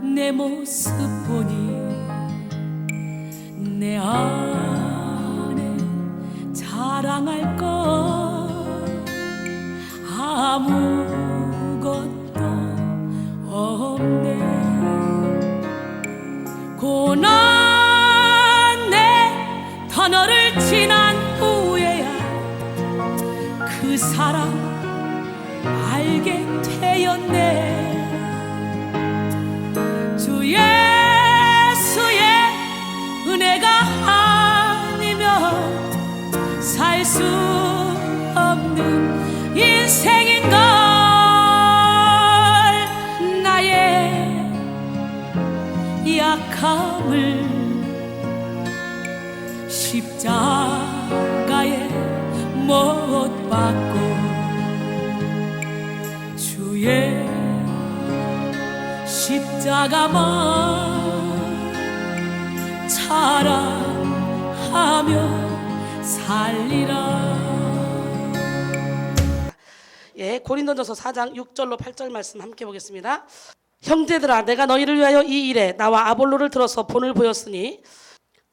내 모습 보니 내 안에 자랑할 것 아무것도 없네. 고난 내 터널을 지난 후에야 그 사랑 알게 되었네. 주 예수의 은혜가 아니면 살 수 없는 인생인걸. 나의 약함을 십자가에 못 박고 주의 십자가만 자랑하며 살리라. 예, 고린도전서 4장 6절로 8절 말씀 함께 보겠습니다. 형제들아, 내가 너희를 위하여 이 일에 나와 아볼로를 들어서 본을 보였으니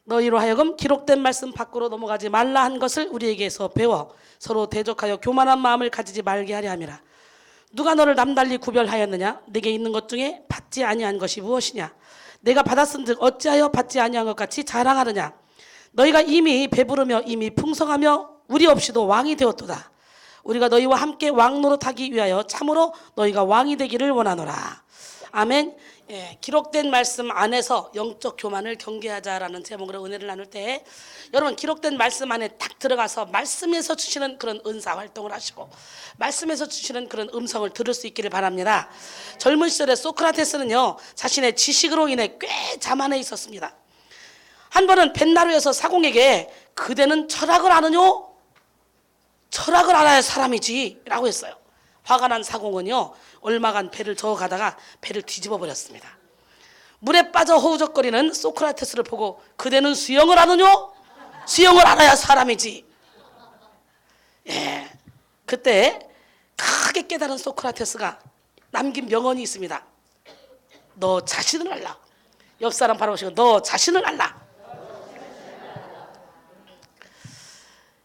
너희로 하여금 기록된 말씀 밖으로 넘어가지 말라 한 것을 우리에게서 배워 서로 대적하여 교만한 마음을 가지지 말게 하려 함이라. 누가 너를 남달리 구별하였느냐? 내게 있는 것 중에 받지 아니한 것이 무엇이냐? 내가 받았은즉 어찌하여 받지 아니한 것 같이 자랑하느냐? 너희가 이미 배부르며 이미 풍성하며 우리 없이도 왕이 되었도다. 우리가 너희와 함께 왕 노릇하기 위하여 참으로 너희가 왕이 되기를 원하노라. 아멘. 예, 기록된 말씀 안에서 영적 교만을 경계하자라는 제목으로 은혜를 나눌 때 여러분, 기록된 말씀 안에 딱 들어가서 말씀에서 주시는 그런 은사 활동을 하시고 말씀에서 주시는 그런 음성을 들을 수 있기를 바랍니다. 젊은 시절에 소크라테스는요, 자신의 지식으로 인해 꽤 자만해 있었습니다. 한 번은 벤나루에서 사공에게 그대는 철학을 아느뇨? 철학을 알아야 사람이지 라고 했어요. 화가 난 사공은요, 얼마간 배를 저어가다가 배를 뒤집어 버렸습니다. 물에 빠져 허우적거리는 소크라테스를 보고 그대는 수영을 아느뇨? 수영을 알아야 사람이지. 예, 그때 크게 깨달은 소크라테스가 남긴 명언이 있습니다. 너 자신을 알라. 옆 사람 바라보시고 너 자신을 알라.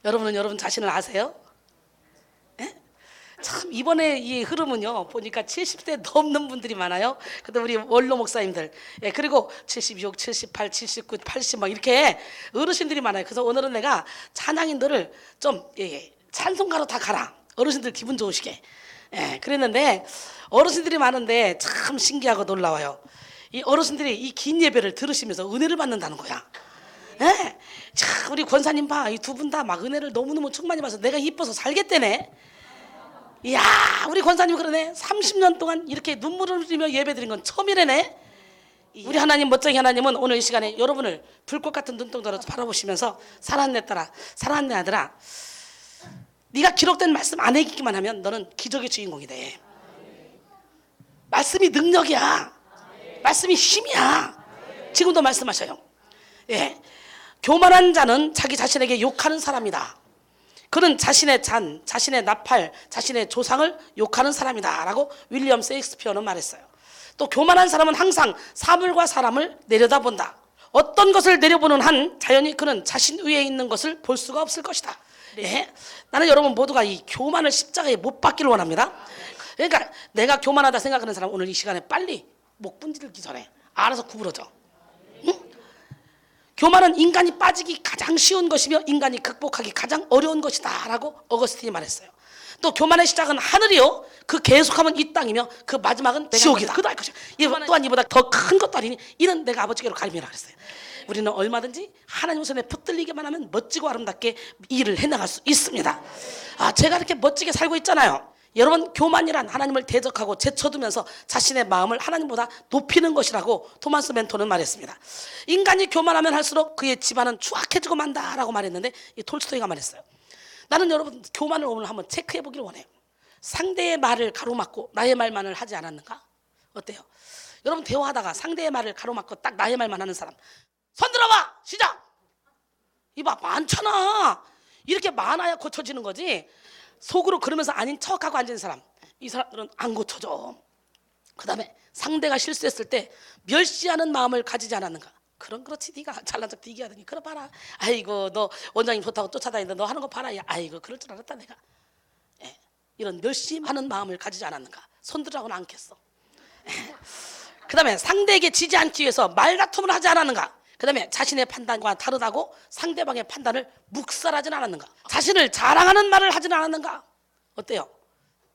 여러분은 여러분 자신을 아세요? 예? 참 이번에 이 흐름은요, 보니까 70대 넘는 분들이 많아요. 근데 우리 원로 목사님들, 예, 그리고 76, 78, 79, 80 막 이렇게 어르신들이 많아요. 그래서 오늘은 내가 찬양인들을 좀 찬송가로 다 가라. 어르신들 기분 좋으시게. 예, 그랬는데 어르신들이 많은데 참 신기하고 놀라워요. 이 어르신들이 이 긴 예배를 들으시면서 은혜를 받는다는 거야. 예? 자, 우리 권사님 봐, 이 두 분 다 막 은혜를 너무너무 충만히 받아서 내가 이뻐서 살겠대네. 이야, 우리 권사님 그러네. 30년 동안 이렇게 눈물을 흘리며 예배드린 건 처음이래네. 우리 하나님, 멋쟁이 하나님은 오늘 이 시간에 여러분을 불꽃 같은 눈동자로 바라보시면서 사랑하는 내 딸아, 사랑하는 내 아들아, 네가 기록된 말씀 안에 있기만 하면 너는 기적의 주인공이 돼. 말씀이 능력이야. 말씀이 힘이야. 지금도 말씀하셔요. 예, 교만한 자는 자기 자신에게 욕하는 사람이다. 그는 자신의 잔, 자신의 나팔, 자신의 조상을 욕하는 사람이다 라고 윌리엄 셰익스피어는 말했어요. 또 교만한 사람은 항상 사물과 사람을 내려다본다. 어떤 것을 내려보는 한 자연히 그는 자신 위에 있는 것을 볼 수가 없을 것이다. 예, 나는 여러분 모두가 이 교만을 십자가에 못 박기를 원합니다. 그러니까 내가 교만하다 생각하는 사람 오늘 이 시간에 빨리 목 분질기 전에 알아서 구부러져. 응? 교만은 인간이 빠지기 가장 쉬운 것이며 인간이 극복하기 가장 어려운 것이다 라고 어거스틴이 말했어요. 또 교만의 시작은 하늘이요, 그 계속하면 이 땅이며 그 마지막은 지옥이다. 그도 알 것이야. 또한 이보다 더 큰 것도 아니니 이는 내가 아버지께로 가림이라 그랬어요. 우리는 얼마든지 하나님 손에 붙들리기만 하면 멋지고 아름답게 일을 해나갈 수 있습니다. 아, 제가 이렇게 멋지게 살고 있잖아요. 여러분, 교만이란 하나님을 대적하고 제쳐두면서 자신의 마음을 하나님보다 높이는 것이라고 토마스 멘토는 말했습니다. 인간이 교만하면 할수록 그의 집안은 추악해지고 만다라고 말했는데 이 톨스토이가 말했어요. 나는 여러분 교만을 오늘 한번 체크해 보기를 원해요. 상대의 말을 가로막고 나의 말만을 하지 않았는가? 어때요? 여러분 대화하다가 상대의 말을 가로막고 딱 나의 말만 하는 사람 손 들어봐! 시작! 이봐 많잖아. 이렇게 많아야 고쳐지는 거지. 속으로 그러면서 아닌 척하고 앉은 사람, 이 사람들은 안 고쳐져. 그 다음에 상대가 실수했을 때 멸시하는 마음을 가지지 않았는가? 그럼 그렇지, 네가 잘난 척 되게 하더니 그래 봐라, 아이고 너 원장님 좋다고 쫓아다니는데 너 하는 거 봐라, 야, 아이고 그럴 줄 알았다 내가. 예, 이런 멸시하는 마음을 가지지 않았는가? 손들하고는 않겠어. 그 다음에 상대에게 지지 않기 위해서 말다툼을 하지 않았는가? 그 다음에 자신의 판단과 다르다고 상대방의 판단을 묵살하지는 않았는가? 자신을 자랑하는 말을 하지는 않았는가? 어때요?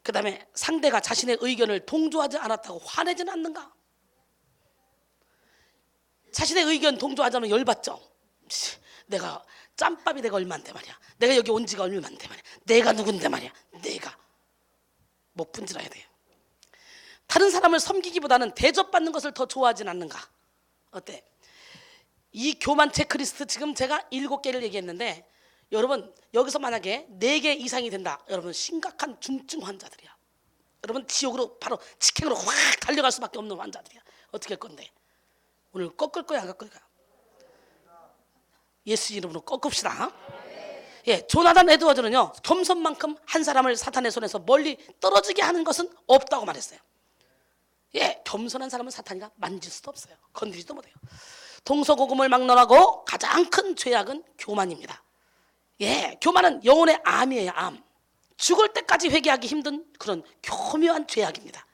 그 다음에 상대가 자신의 의견을 동조하지 않았다고 화내지는 않는가? 자신의 의견 동조하지 않으면 열받죠. 내가 짬밥이 내가 얼만데 말이야, 내가 여기 온 지가 얼만데 말이야, 내가 누군데 말이야, 내가 못 분질러야 돼요. 다른 사람을 섬기기보다는 대접받는 것을 더 좋아하진 않는가? 어때? 이 교만 체크리스트 지금 제가 7개를 얘기했는데 여러분 여기서 만약에 4개 이상이 된다, 여러분 심각한 중증 환자들이야. 여러분 지옥으로 바로 직행으로 확 달려갈 수밖에 없는 환자들이야. 어떻게 할 건데? 오늘 꺾을 거야 안 꺾을 거야? 예수 이름으로 꺾읍시다. 예, 조나단 에드워즈는요, 겸손만큼 한 사람을 사탄의 손에서 멀리 떨어지게 하는 것은 없다고 말했어요. 예, 겸손한 사람은 사탄이가 만질 수도 없어요. 건드리지도 못해요. 동서고금을 막론하고 가장 큰 죄악은 교만입니다. 예, 교만은 영혼의 암이에요, 암. 죽을 때까지 회개하기 힘든 그런 교묘한 죄악입니다.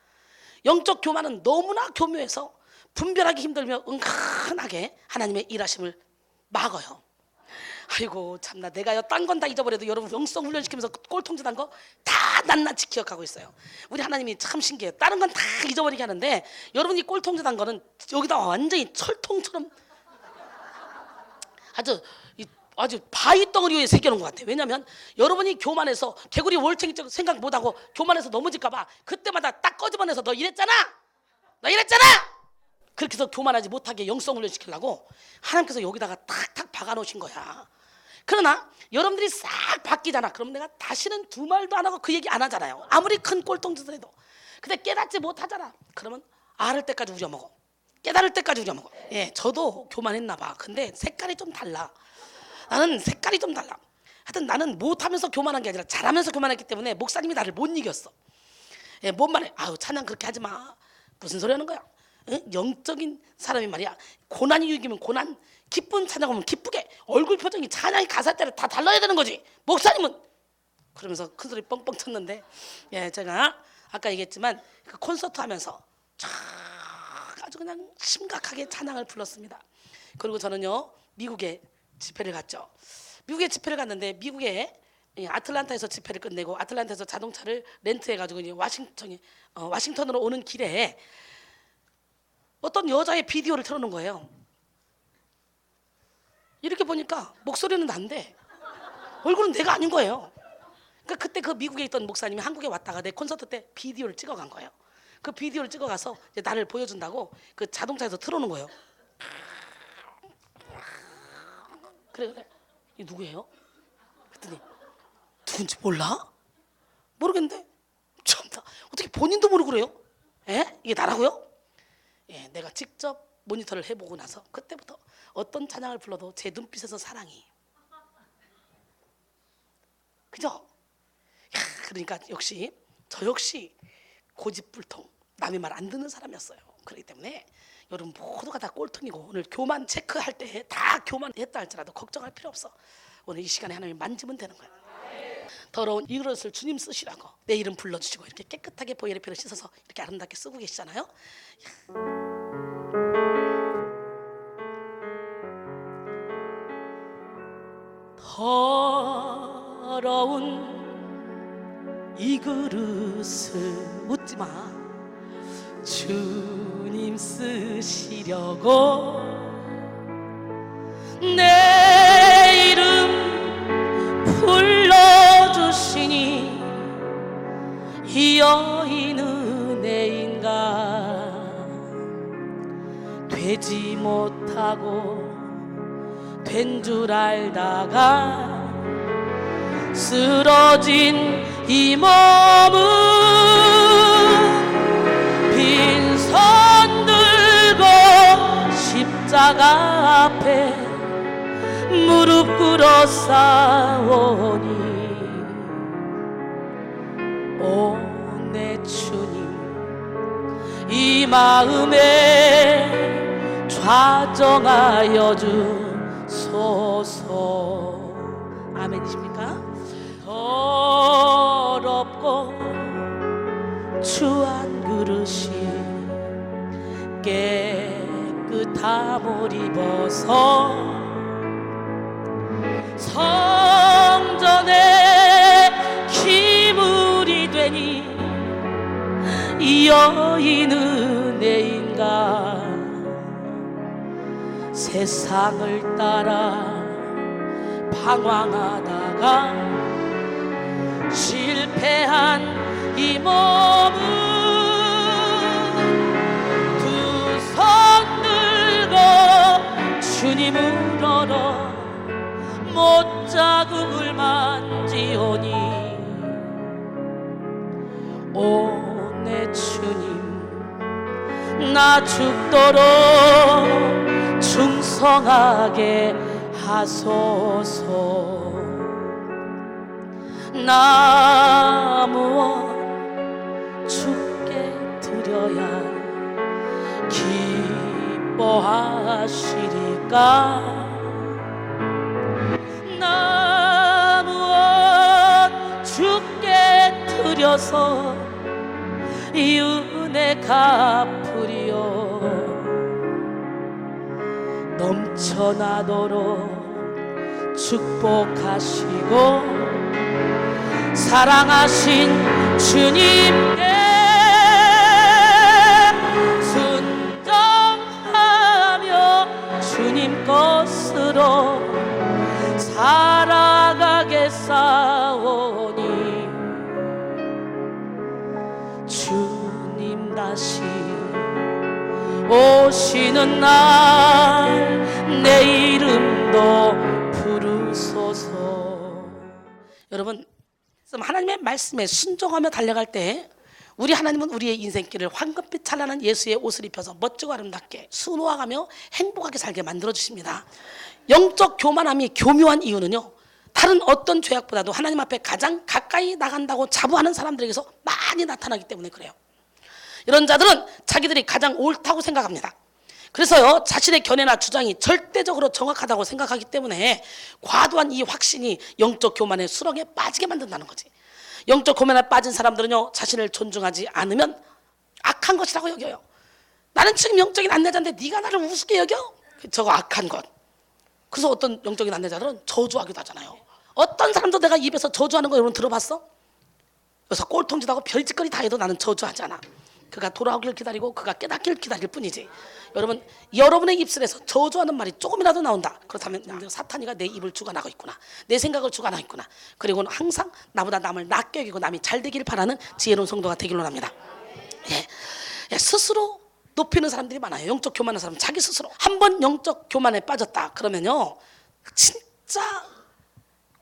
영적 교만은 너무나 교묘해서 분별하기 힘들며 은근하게 하나님의 일하심을 막아요. 아이고 참나, 내가요 딴 건 다 잊어버려도 여러분 영성 훈련시키면서 꼴통짓한 거 다 낱낱이 기억하고 있어요. 우리 하나님이 참 신기해요. 다른 건 다 잊어버리게 하는데 여러분이 꼴통짓한 거는 여기다 완전히 철통처럼 아주 바위 덩어리 위에 새겨놓은 것 같아요. 왜냐하면 여러분이 교만해서 개구리 월탱이 생각 못하고 교만해서 넘어질까봐 그때마다 딱 꺼집어내서 너 이랬잖아, 너 이랬잖아, 그렇게 해서 교만하지 못하게 영성 훈련시키려고 하나님께서 여기다가 탁탁 박아놓으신 거야. 그러나 여러분들이 싹 바뀌잖아. 그럼 내가 다시는 두 말도 안 하고 그 얘기 안 하잖아요. 아무리 큰 꼴통짓을 해도. 근데 깨닫지 못하잖아. 그러면 알을 때까지 우려먹어. 깨달을 때까지 우려먹어. 예, 저도 교만했나 봐. 근데 색깔이 좀 달라. 나는 색깔이 좀 달라. 하여튼 나는 못하면서 교만한 게 아니라 잘하면서 교만했기 때문에 목사님이 나를 못 이겼어. 예, 뭔 말해? 아유 찬양 그렇게 하지 마. 무슨 소리 하는 거야? 응? 영적인 사람이 말이야, 고난이 유익이면 고난, 기쁜 찬양하면 기쁘게, 얼굴 표정이 찬양이 가사 때를 다 달라야 되는 거지. 목사님은 그러면서 큰 소리 뻥뻥 쳤는데, 예, 제가 아까 얘기했지만 그 콘서트 하면서 쫙 아주 그냥 심각하게 찬양을 불렀습니다. 그리고 저는요 미국에 집회를 갔죠. 미국에 집회를 갔는데 미국에 아틀란타에서 집회를 끝내고 아틀란타에서 자동차를 렌트해가지고 이제 와싱턴으로 오는 길에 어떤 여자의 비디오를 틀어놓은 거예요. 이렇게 보니까 목소리는 난데 얼굴은 내가 아닌 거예요. 그러니까 그때 그 미국에 있던 목사님이 한국에 왔다가 내 콘서트 때 비디오를 찍어간 거예요. 그 비디오를 찍어가서 이제 나를 보여준다고 그 자동차에서 틀어놓은 거예요. 그래, 이 누구예요? 그랬더니 누군지 몰라? 모르겠는데 참나, 어떻게 본인도 모르고 그래요? 예? 이게 나라고요? 예, 내가 직접 모니터를 해보고 나서 그때부터 어떤 찬양을 불러도 제 눈빛에서 사랑이, 그죠? 야, 그러니까 역시 저 역시 고집불통, 남의 말 안 듣는 사람이었어요. 그렇기 때문에 여러분 모두가 다 꼴통이고 오늘 교만 체크할 때 다 교만했다 할지라도 걱정할 필요 없어. 오늘 이 시간에 하나님 만지면 되는 거야. 더러운 이 그릇을 주님 쓰시라고 내 이름 불러주시고 이렇게 깨끗하게 보혈의 피로 씻어서 이렇게 아름답게 쓰고 계시잖아요. 더러운 이 그릇을 웃지 마. 주님 쓰시려고 내 이름 불러주시니 이 여인 은혜인가. 되지 못하고 된 줄 알다가 쓰러진 이 몸은 빈손 들고 십자가 앞에 무릎 꿇어 싸우니 오 내 주님 이 마음에 좌정하여 주소서. 아멘이십니까? 더럽고 추한 그릇이 깨끗함을 입어서 성전에 기물이 되니 이 여인 은혜인가. 세상을 따라 방황하다가 실패한 이 몸은 두 손 들고 주님을 얼어 못자국을 만지오니 오 내 주님 나 죽도록 충성하게 하소서. 나 무엇 주께 드려야 기뻐하시리까. 나 무엇 주께 드려서 이 은혜 갚으리요. 넘쳐나도록 축복하시고 사랑하신 주님께 순종하며 주님 것으로 살아가겠사오니 주님 다시 오시는 날 내 이름도 부르소서. 여러분, 하나님의 말씀에 순종하며 달려갈 때 우리 하나님은 우리의 인생길을 황금빛 찬란한 예수의 옷을 입혀서 멋지고 아름답게 순호하며 행복하게 살게 만들어주십니다. 영적 교만함이 교묘한 이유는요, 다른 어떤 죄악보다도 하나님 앞에 가장 가까이 나간다고 자부하는 사람들에게서 많이 나타나기 때문에 그래요. 이런 자들은 자기들이 가장 옳다고 생각합니다. 그래서요, 자신의 견해나 주장이 절대적으로 정확하다고 생각하기 때문에 과도한 이 확신이 영적 교만의 수렁에 빠지게 만든다는 거지. 영적 교만에 빠진 사람들은요, 자신을 존중하지 않으면 악한 것이라고 여겨요. 나는 지금 영적인 안내자인데 네가 나를 우습게 여겨? 저거 악한 것. 그래서 어떤 영적인 안내자들은 저주하기도 하잖아요. 어떤 사람도 내가 입에서 저주하는 거 여러분 들어봤어? 그래서 꼴통짓하고 별짓거리 다 해도 나는 저주하지 않아. 그가 돌아오길 기다리고 그가 깨닫길 기다릴 뿐이지. 여러분, 여러분의 입술에서 저주하는 말이 조금이라도 나온다. 그렇다면 사탄이가 내 입을 주관하고 있구나. 내 생각을 주관하고 있구나. 그리고는 항상 나보다 남을 낮게 여기고 남이 잘 되길 바라는 지혜로운 성도가 되기를 원합니다. 예, 스스로 높이는 사람들이 많아요. 영적 교만한 사람, 자기 스스로. 한번 영적 교만에 빠졌다 그러면요, 진짜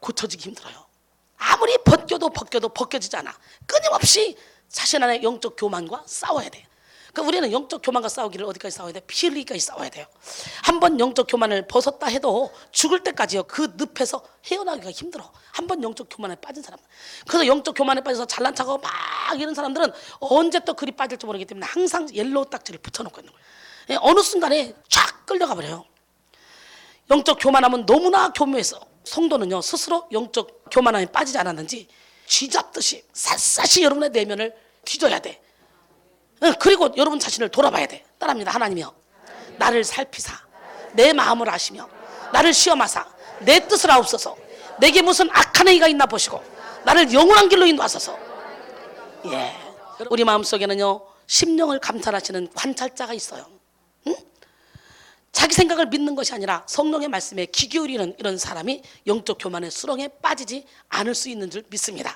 고쳐지기 힘들어요. 아무리 벗겨도 벗겨지지 않아. 끊임없이 자신 안에 영적 교만과 싸워야 돼요. 그러니까 우리는 영적 교만과 싸우기를 어디까지 싸워야 돼? 피 흘리기까지 싸워야 돼요. 한번 영적 교만을 벗었다 해도 죽을 때까지요, 그 늪에서 헤어나기가 힘들어. 한번 영적 교만에 빠진 사람. 그래서 영적 교만에 빠져서 잘난 척하고 막 이런 사람들은 언제 또 그리 빠질지 모르기 때문에 항상 옐로우 딱지를 붙여놓고 있는 거예요. 예, 어느 순간에 쫙 끌려가 버려요. 영적 교만하면 너무나 교묘해서 성도는요, 스스로 영적 교만함에 빠지지 않았는지 쥐잡듯이 샅샅이 여러분의 내면을 뒤져야 돼. 그리고 여러분 자신을 돌아봐야 돼. 따라합니다. 하나님이여, 나를 살피사 내 마음을 아시며 나를 시험하사 내 뜻을 아옵소서. 내게 무슨 악한 행위가 있나 보시고 나를 영원한 길로 인도하소서. 예, 우리 마음속에는요, 심령을 감찰하시는 관찰자가 있어요. 응? 자기 생각을 믿는 것이 아니라 성령의 말씀에 귀 기울이는 이런 사람이 영적 교만의 수렁에 빠지지 않을 수 있는 줄 믿습니다.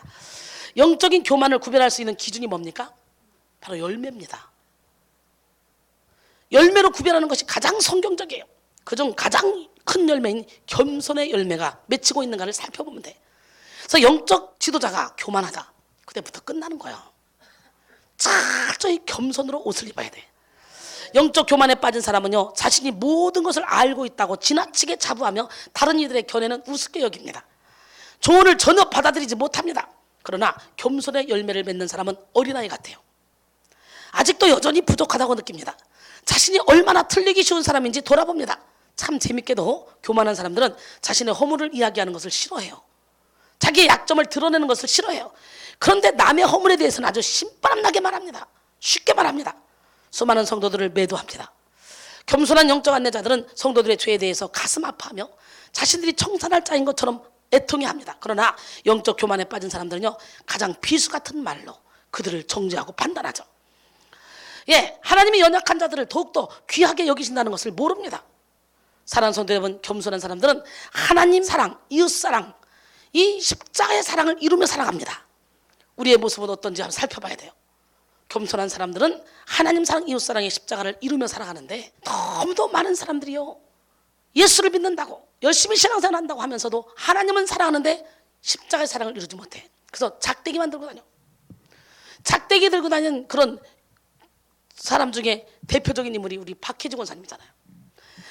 영적인 교만을 구별할 수 있는 기준이 뭡니까? 바로 열매입니다. 열매로 구별하는 것이 가장 성경적이에요. 그중 가장 큰 열매인 겸손의 열매가 맺히고 있는가를 살펴보면 돼. 그래서 영적 지도자가 교만하다, 그때부터 끝나는 거야. 철저히 겸손으로 옷을 입어야 돼. 영적 교만에 빠진 사람은요, 자신이 모든 것을 알고 있다고 지나치게 자부하며 다른 이들의 견해는 우습게 여깁니다. 조언을 전혀 받아들이지 못합니다. 그러나 겸손의 열매를 맺는 사람은 어린아이 같아요. 아직도 여전히 부족하다고 느낍니다. 자신이 얼마나 틀리기 쉬운 사람인지 돌아봅니다. 참 재밌게도 교만한 사람들은 자신의 허물을 이야기하는 것을 싫어해요. 자기의 약점을 드러내는 것을 싫어해요. 그런데 남의 허물에 대해서는 아주 신바람나게 말합니다. 쉽게 말합니다. 수많은 성도들을 매도합니다. 겸손한 영적 안내자들은 성도들의 죄에 대해서 가슴 아파하며 자신들이 청산할 자인 것처럼 애통해합니다. 그러나 영적 교만에 빠진 사람들은요, 가장 비수 같은 말로 그들을 정죄하고 판단하죠. 하나님이 연약한 자들을 더욱더 귀하게 여기신다는 것을 모릅니다. 사랑하는 성도 여러분, 겸손한 사람들은 하나님 사랑, 이웃 사랑, 이 십자가의 사랑을 이루며 살아갑니다. 우리의 모습은 어떤지 한번 살펴봐야 돼요. 겸손한 사람들은 하나님 사랑, 이웃 사랑의 십자가를 이루며 살아가는데, 너무도 많은 사람들이요, 예수를 믿는다고 열심히 신앙생활 한다고 하면서도 하나님은 사랑하는데 십자가의 사랑을 이루지 못해. 그래서 작대기만 들고 다녀. 작대기 들고 다니는 그런 사람 중에 대표적인 인물이 우리 박혜주 권사님이잖아요.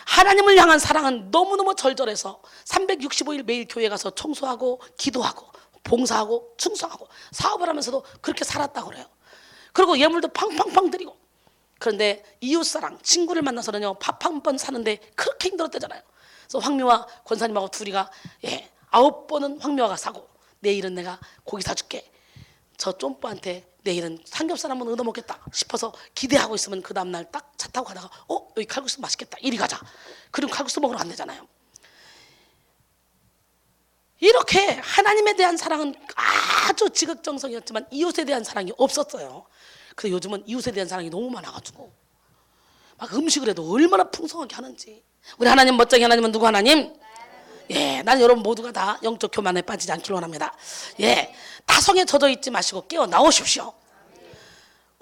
하나님을 향한 사랑은 너무너무 절절해서 365일 매일 교회 가서 청소하고 기도하고 봉사하고 충성하고 사업을 하면서도 그렇게 살았다고 그래요. 그리고 예물도 팡팡팡 드리고. 그런데 이웃사랑, 친구를 만나서는요, 밥 한 번 사는데 그렇게 힘들었대잖아요. 그래서 황미화 권사님하고 둘이가 9번은 황미화가 사고, 내일은 내가 고기 사줄게, 저 쫌뽀한테 내일은 삼겹살 한번 얻어먹겠다 싶어서 기대하고 있으면 그 다음날 딱 차 타고 가다가 여기 칼국수 맛있겠다, 이리 가자. 그리고 칼국수 먹으러 간대잖아요. 이렇게 하나님에 대한 사랑은 아주 지극정성이었지만 이웃에 대한 사랑이 없었어요. 그래서 요즘은 이웃에 대한 사랑이 너무 많아가지고 막 음식을 해도 얼마나 풍성하게 하는지. 우리 하나님 멋쟁이 하나님은 누구 하나님? 난 여러분 모두가 다 영적 교만에 빠지지 않기를 원합니다. 다성에 젖어 있지 마시고 깨어 나오십시오.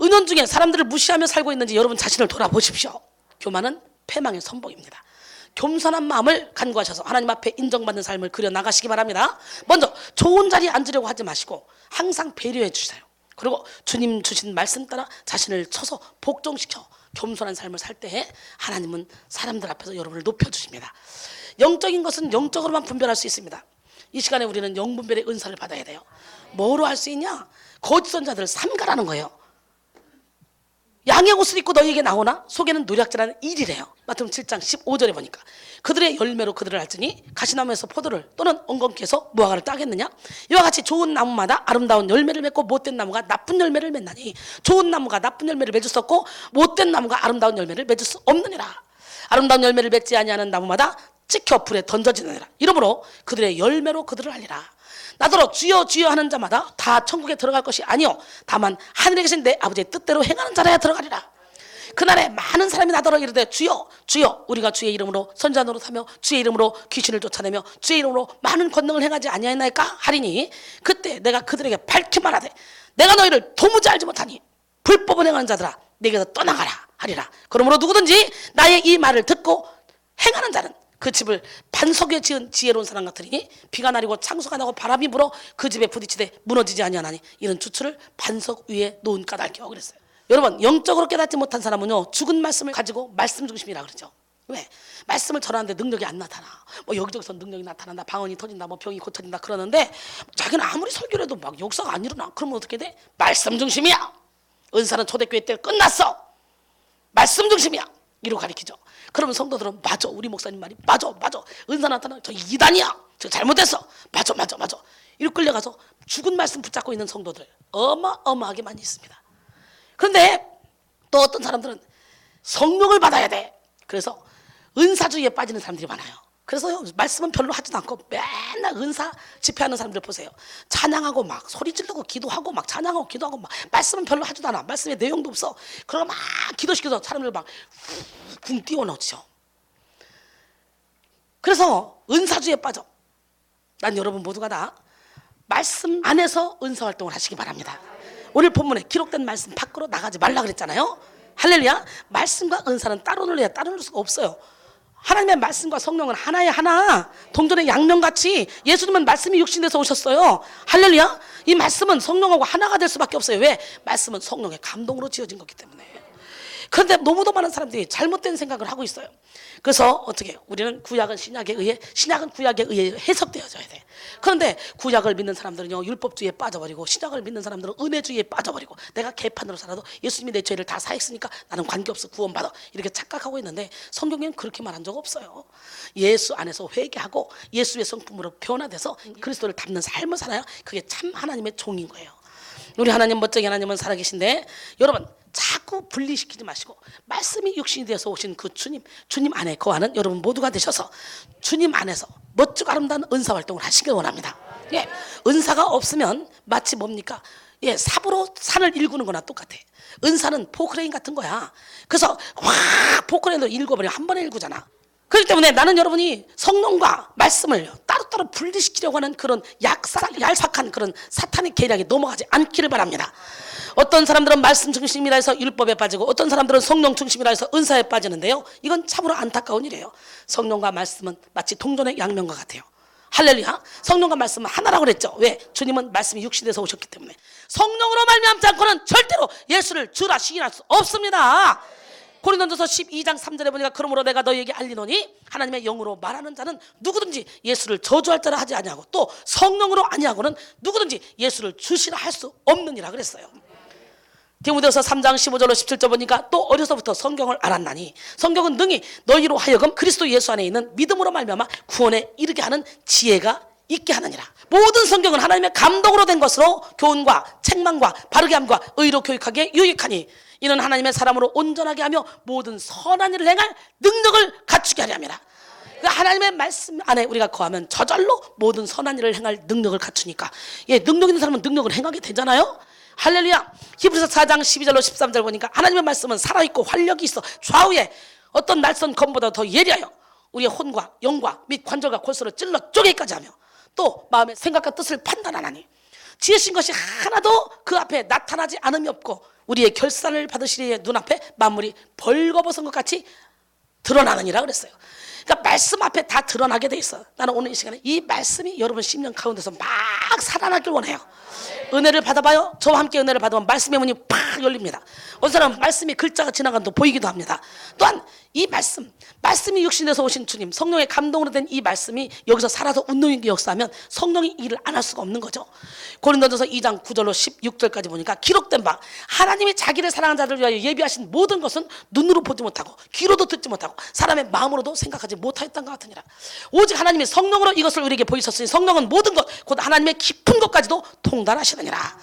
은연중에 사람들을 무시하며 살고 있는지 여러분 자신을 돌아보십시오. 교만은 패망의 선봉입니다. 겸손한 마음을 간구하셔서 하나님 앞에 인정받는 삶을 그려 나가시기 바랍니다. 먼저 좋은 자리에 앉으려고 하지 마시고 항상 배려해 주세요. 그리고 주님 주신 말씀 따라 자신을 쳐서 복종시켜 겸손한 삶을 살 때에 하나님은 사람들 앞에서 여러분을 높여주십니다. 영적인 것은 영적으로만 분별할 수 있습니다. 이 시간에 우리는 영분별의 은사를 받아야 돼요. 뭐로 할 수 있냐? 거짓 선자들을 삼가라는 거예요. 양의 옷을 입고 너희에게 나오나 속에는 노략질하는 일이래요. 마태복음 7장 15절에 보니까 그들의 열매로 그들을 알지니 가시나무에서 포도를 또는 엉겅퀴에서 무화과를 따겠느냐? 이와 같이 좋은 나무마다 아름다운 열매를 맺고 못된 나무가 나쁜 열매를 맺나니 좋은 나무가 나쁜 열매를 맺을 수 없고 못된 나무가 아름다운 열매를 맺을 수 없느니라. 아름다운 열매를 맺지 아니하는 나무마다 찍혀 불에 던져지느니라. 이러므로 그들의 열매로 그들을 알리라. 나더러 주여 주여 하는 자마다 다 천국에 들어갈 것이 아니요 다만 하늘에 계신 내 아버지의 뜻대로 행하는 자라야 들어가리라. 그날에 많은 사람이 나더러 이르되 주여 주여 우리가 주의 이름으로 선지자 노릇하며 주의 이름으로 귀신을 쫓아내며 주의 이름으로 많은 권능을 행하지 아니하였나이까 하리니 그때 내가 그들에게 밝히 말하되 내가 너희를 도무지 알지 못하니 불법을 행하는 자들아 내게서 떠나가라 하리라. 그러므로 누구든지 나의 이 말을 듣고 행하는 자는 그 집을 반석 위에 지은 지혜로운 사람 같으니 비가 내리고 창수가 나고 바람이 불어 그 집에 부딪히되 무너지지 아니하나니 이는 주추를 반석 위에 놓은 까닭이요 그랬어요. 여러분 영적으로 깨닫지 못한 사람은요 죽은 말씀을 가지고 말씀 중심이라 그러죠. 왜? 말씀을 전하는데 능력이 안 나타나. 뭐 여기저기서 능력이 나타난다, 방언이 터진다, 뭐 병이 고쳐진다 그러는데 자기는 아무리 설교를 해도 막 역사가 안 일어나. 그러면 어떻게 돼? 말씀 중심이야. 은사는 초대교회 때 끝났어. 말씀 중심이야. 이로 가리키죠. 그러면 성도들은 맞아, 우리 목사님 말이 맞아 은사 나타나 저 이단이야, 저 잘못했어, 맞아 이렇게 끌려가서 죽은 말씀 붙잡고 있는 성도들 어마어마하게 많이 있습니다. 그런데 또 어떤 사람들은 성령을 받아야 돼. 그래서 은사주의에 빠지는 사람들이 많아요. 그래서 말씀은 별로 하지도 않고 맨날 은사 집회하는 사람들 보세요. 찬양하고 막 소리 지르고 기도하고 막 찬양하고 기도하고 막 말씀은 별로 하지도 않아. 말씀에 내용도 없어. 그러고 막 기도시켜서 사람들 막 붕 띄워넣죠. 그래서 은사주의에 빠져. 난 여러분 모두가 다 말씀 안에서 은사 활동을 하시기 바랍니다. 오늘 본문에 기록된 말씀 밖으로 나가지 말라 그랬잖아요. 할렐루야. 말씀과 은사는 따로 놀려야 따로 놀 수가 없어요. 하나님의 말씀과 성령은 하나에 하나, 동전의 양면같이 예수님은 말씀이 육신돼서 오셨어요. 할렐루야. 이 말씀은 성령하고 하나가 될 수밖에 없어요. 왜? 말씀은 성령의 감동으로 지어진 거기 때문에. 그런데 너무도 많은 사람들이 잘못된 생각을 하고 있어요. 그래서 어떻게 해요? 우리는 구약은 신약에 의해, 신약은 구약에 의해 해석되어져야 돼. 그런데 구약을 믿는 사람들은요 율법주의에 빠져버리고, 신약을 믿는 사람들은 은혜주의에 빠져버리고, 내가 개판으로 살아도 예수님이 내 죄를 다 사했으니까 나는 관계없어, 구원받아, 이렇게 착각하고 있는데 성경에는 그렇게 말한 적 없어요. 예수 안에서 회개하고 예수의 성품으로 변화돼서 그리스도를 닮는 삶을 살아야 그게 참 하나님의 종인 거예요. 우리 하나님, 멋쟁이 하나님은 살아계신데, 여러분 자꾸 분리시키지 마시고 말씀이 육신이 되어서 오신 그 주님 안에 거하는 여러분 모두가 되셔서 주님 안에서 멋지고 아름다운 은사 활동을 하시길 원합니다. 예, 은사가 없으면 마치 뭡니까? 예, 삽으로 산을 일구는 거나 똑같아. 은사는 포크레인 같은 거야. 그래서 확 포크레인으로 일궈버리면 한 번에 일구잖아. 그렇기 때문에 나는 여러분이 성령과 말씀을 따로따로 분리시키려고 하는 그런 얄팍한 그런 사탄의 계략에 넘어가지 않기를 바랍니다. 어떤 사람들은 말씀 중심이라 해서 율법에 빠지고, 어떤 사람들은 성령 중심이라 해서 은사에 빠지는데요, 이건 참으로 안타까운 일이에요. 성령과 말씀은 마치 동전의 양면과 같아요. 할렐루야. 성령과 말씀은 하나라고 그랬죠. 왜? 주님은 말씀이 육신에서 오셨기 때문에. 성령으로 말미암지 않고는 절대로 예수를 주라 시인할 수 없습니다. 고린도전서 12장 3절에 보니까 그러므로 내가 너희에게 알리노니 하나님의 영으로 말하는 자는 누구든지 예수를 저주할 자라 하지 아니하고, 또 성령으로 아니하고는 누구든지 예수를 주시라 할 수 없느니라 그랬어요. 디모데후서 3장 15절로 17절 보니까 또 어려서부터 성경을 알았나니 성경은 능히 너희로 하여금 그리스도 예수 안에 있는 믿음으로 말미암아 구원에 이르게 하는 지혜가 있게 하느니라. 모든 성경은 하나님의 감동으로 된 것으로 교훈과 책망과 바르게 함과 의로 교육하기에 유익하니 이는 하나님의 사람으로 온전하게 하며 모든 선한 일을 행할 능력을 갖추게 하려 함이라. 하나님의 말씀 안에 우리가 거하면 저절로 모든 선한 일을 행할 능력을 갖추니까, 예, 능력 있는 사람은 능력을 행하게 되잖아요. 할렐루야. 히브리서 4장 12절로 13절 보니까 하나님의 말씀은 살아있고 활력이 있어 좌우에 어떤 날선 검보다 더 예리하여 우리의 혼과 영과 및 관절과 골수를 찔러 쪼개기까지 하며, 또 마음의 생각과 뜻을 판단하나니 지으신 것이 하나도 그 앞에 나타나지 않음이 없고 우리의 결산을 받으시리의 눈앞에 만물이 벌거벗은 것 같이 드러나느니라 그랬어요. 그러니까 말씀 앞에 다 드러나게 돼 있어요. 나는 오늘 이 시간에 이 말씀이 여러분 심령 가운데서 막 살아나길 원해요. 은혜를 받아봐요. 저와 함께 은혜를 받으면 말씀의 문이 팍 열립니다. 어떤 사람은 말씀이 글자가 지나가도 보이기도 합니다. 또한 이 말씀이 육신에서 오신 주님, 성령의 감동으로 된 이 말씀이 여기서 살아서 운동이 역사하면 성령이 일을 안 할 수가 없는 거죠. 고린도전서 2장 9절로 16절까지 보니까 기록된 바 하나님이 자기를 사랑하는 자들을 위하여 예비하신 모든 것은 눈으로 보지 못하고 귀로도 듣지 못하고 사람의 마음으로도 생각하지 못하였던 것 같으니라. 오직 하나님이 성령으로 이것을 우리에게 보이셨으니 성령은 모든 것 곧 하나님의 깊은 것까지도 통달하시느니라.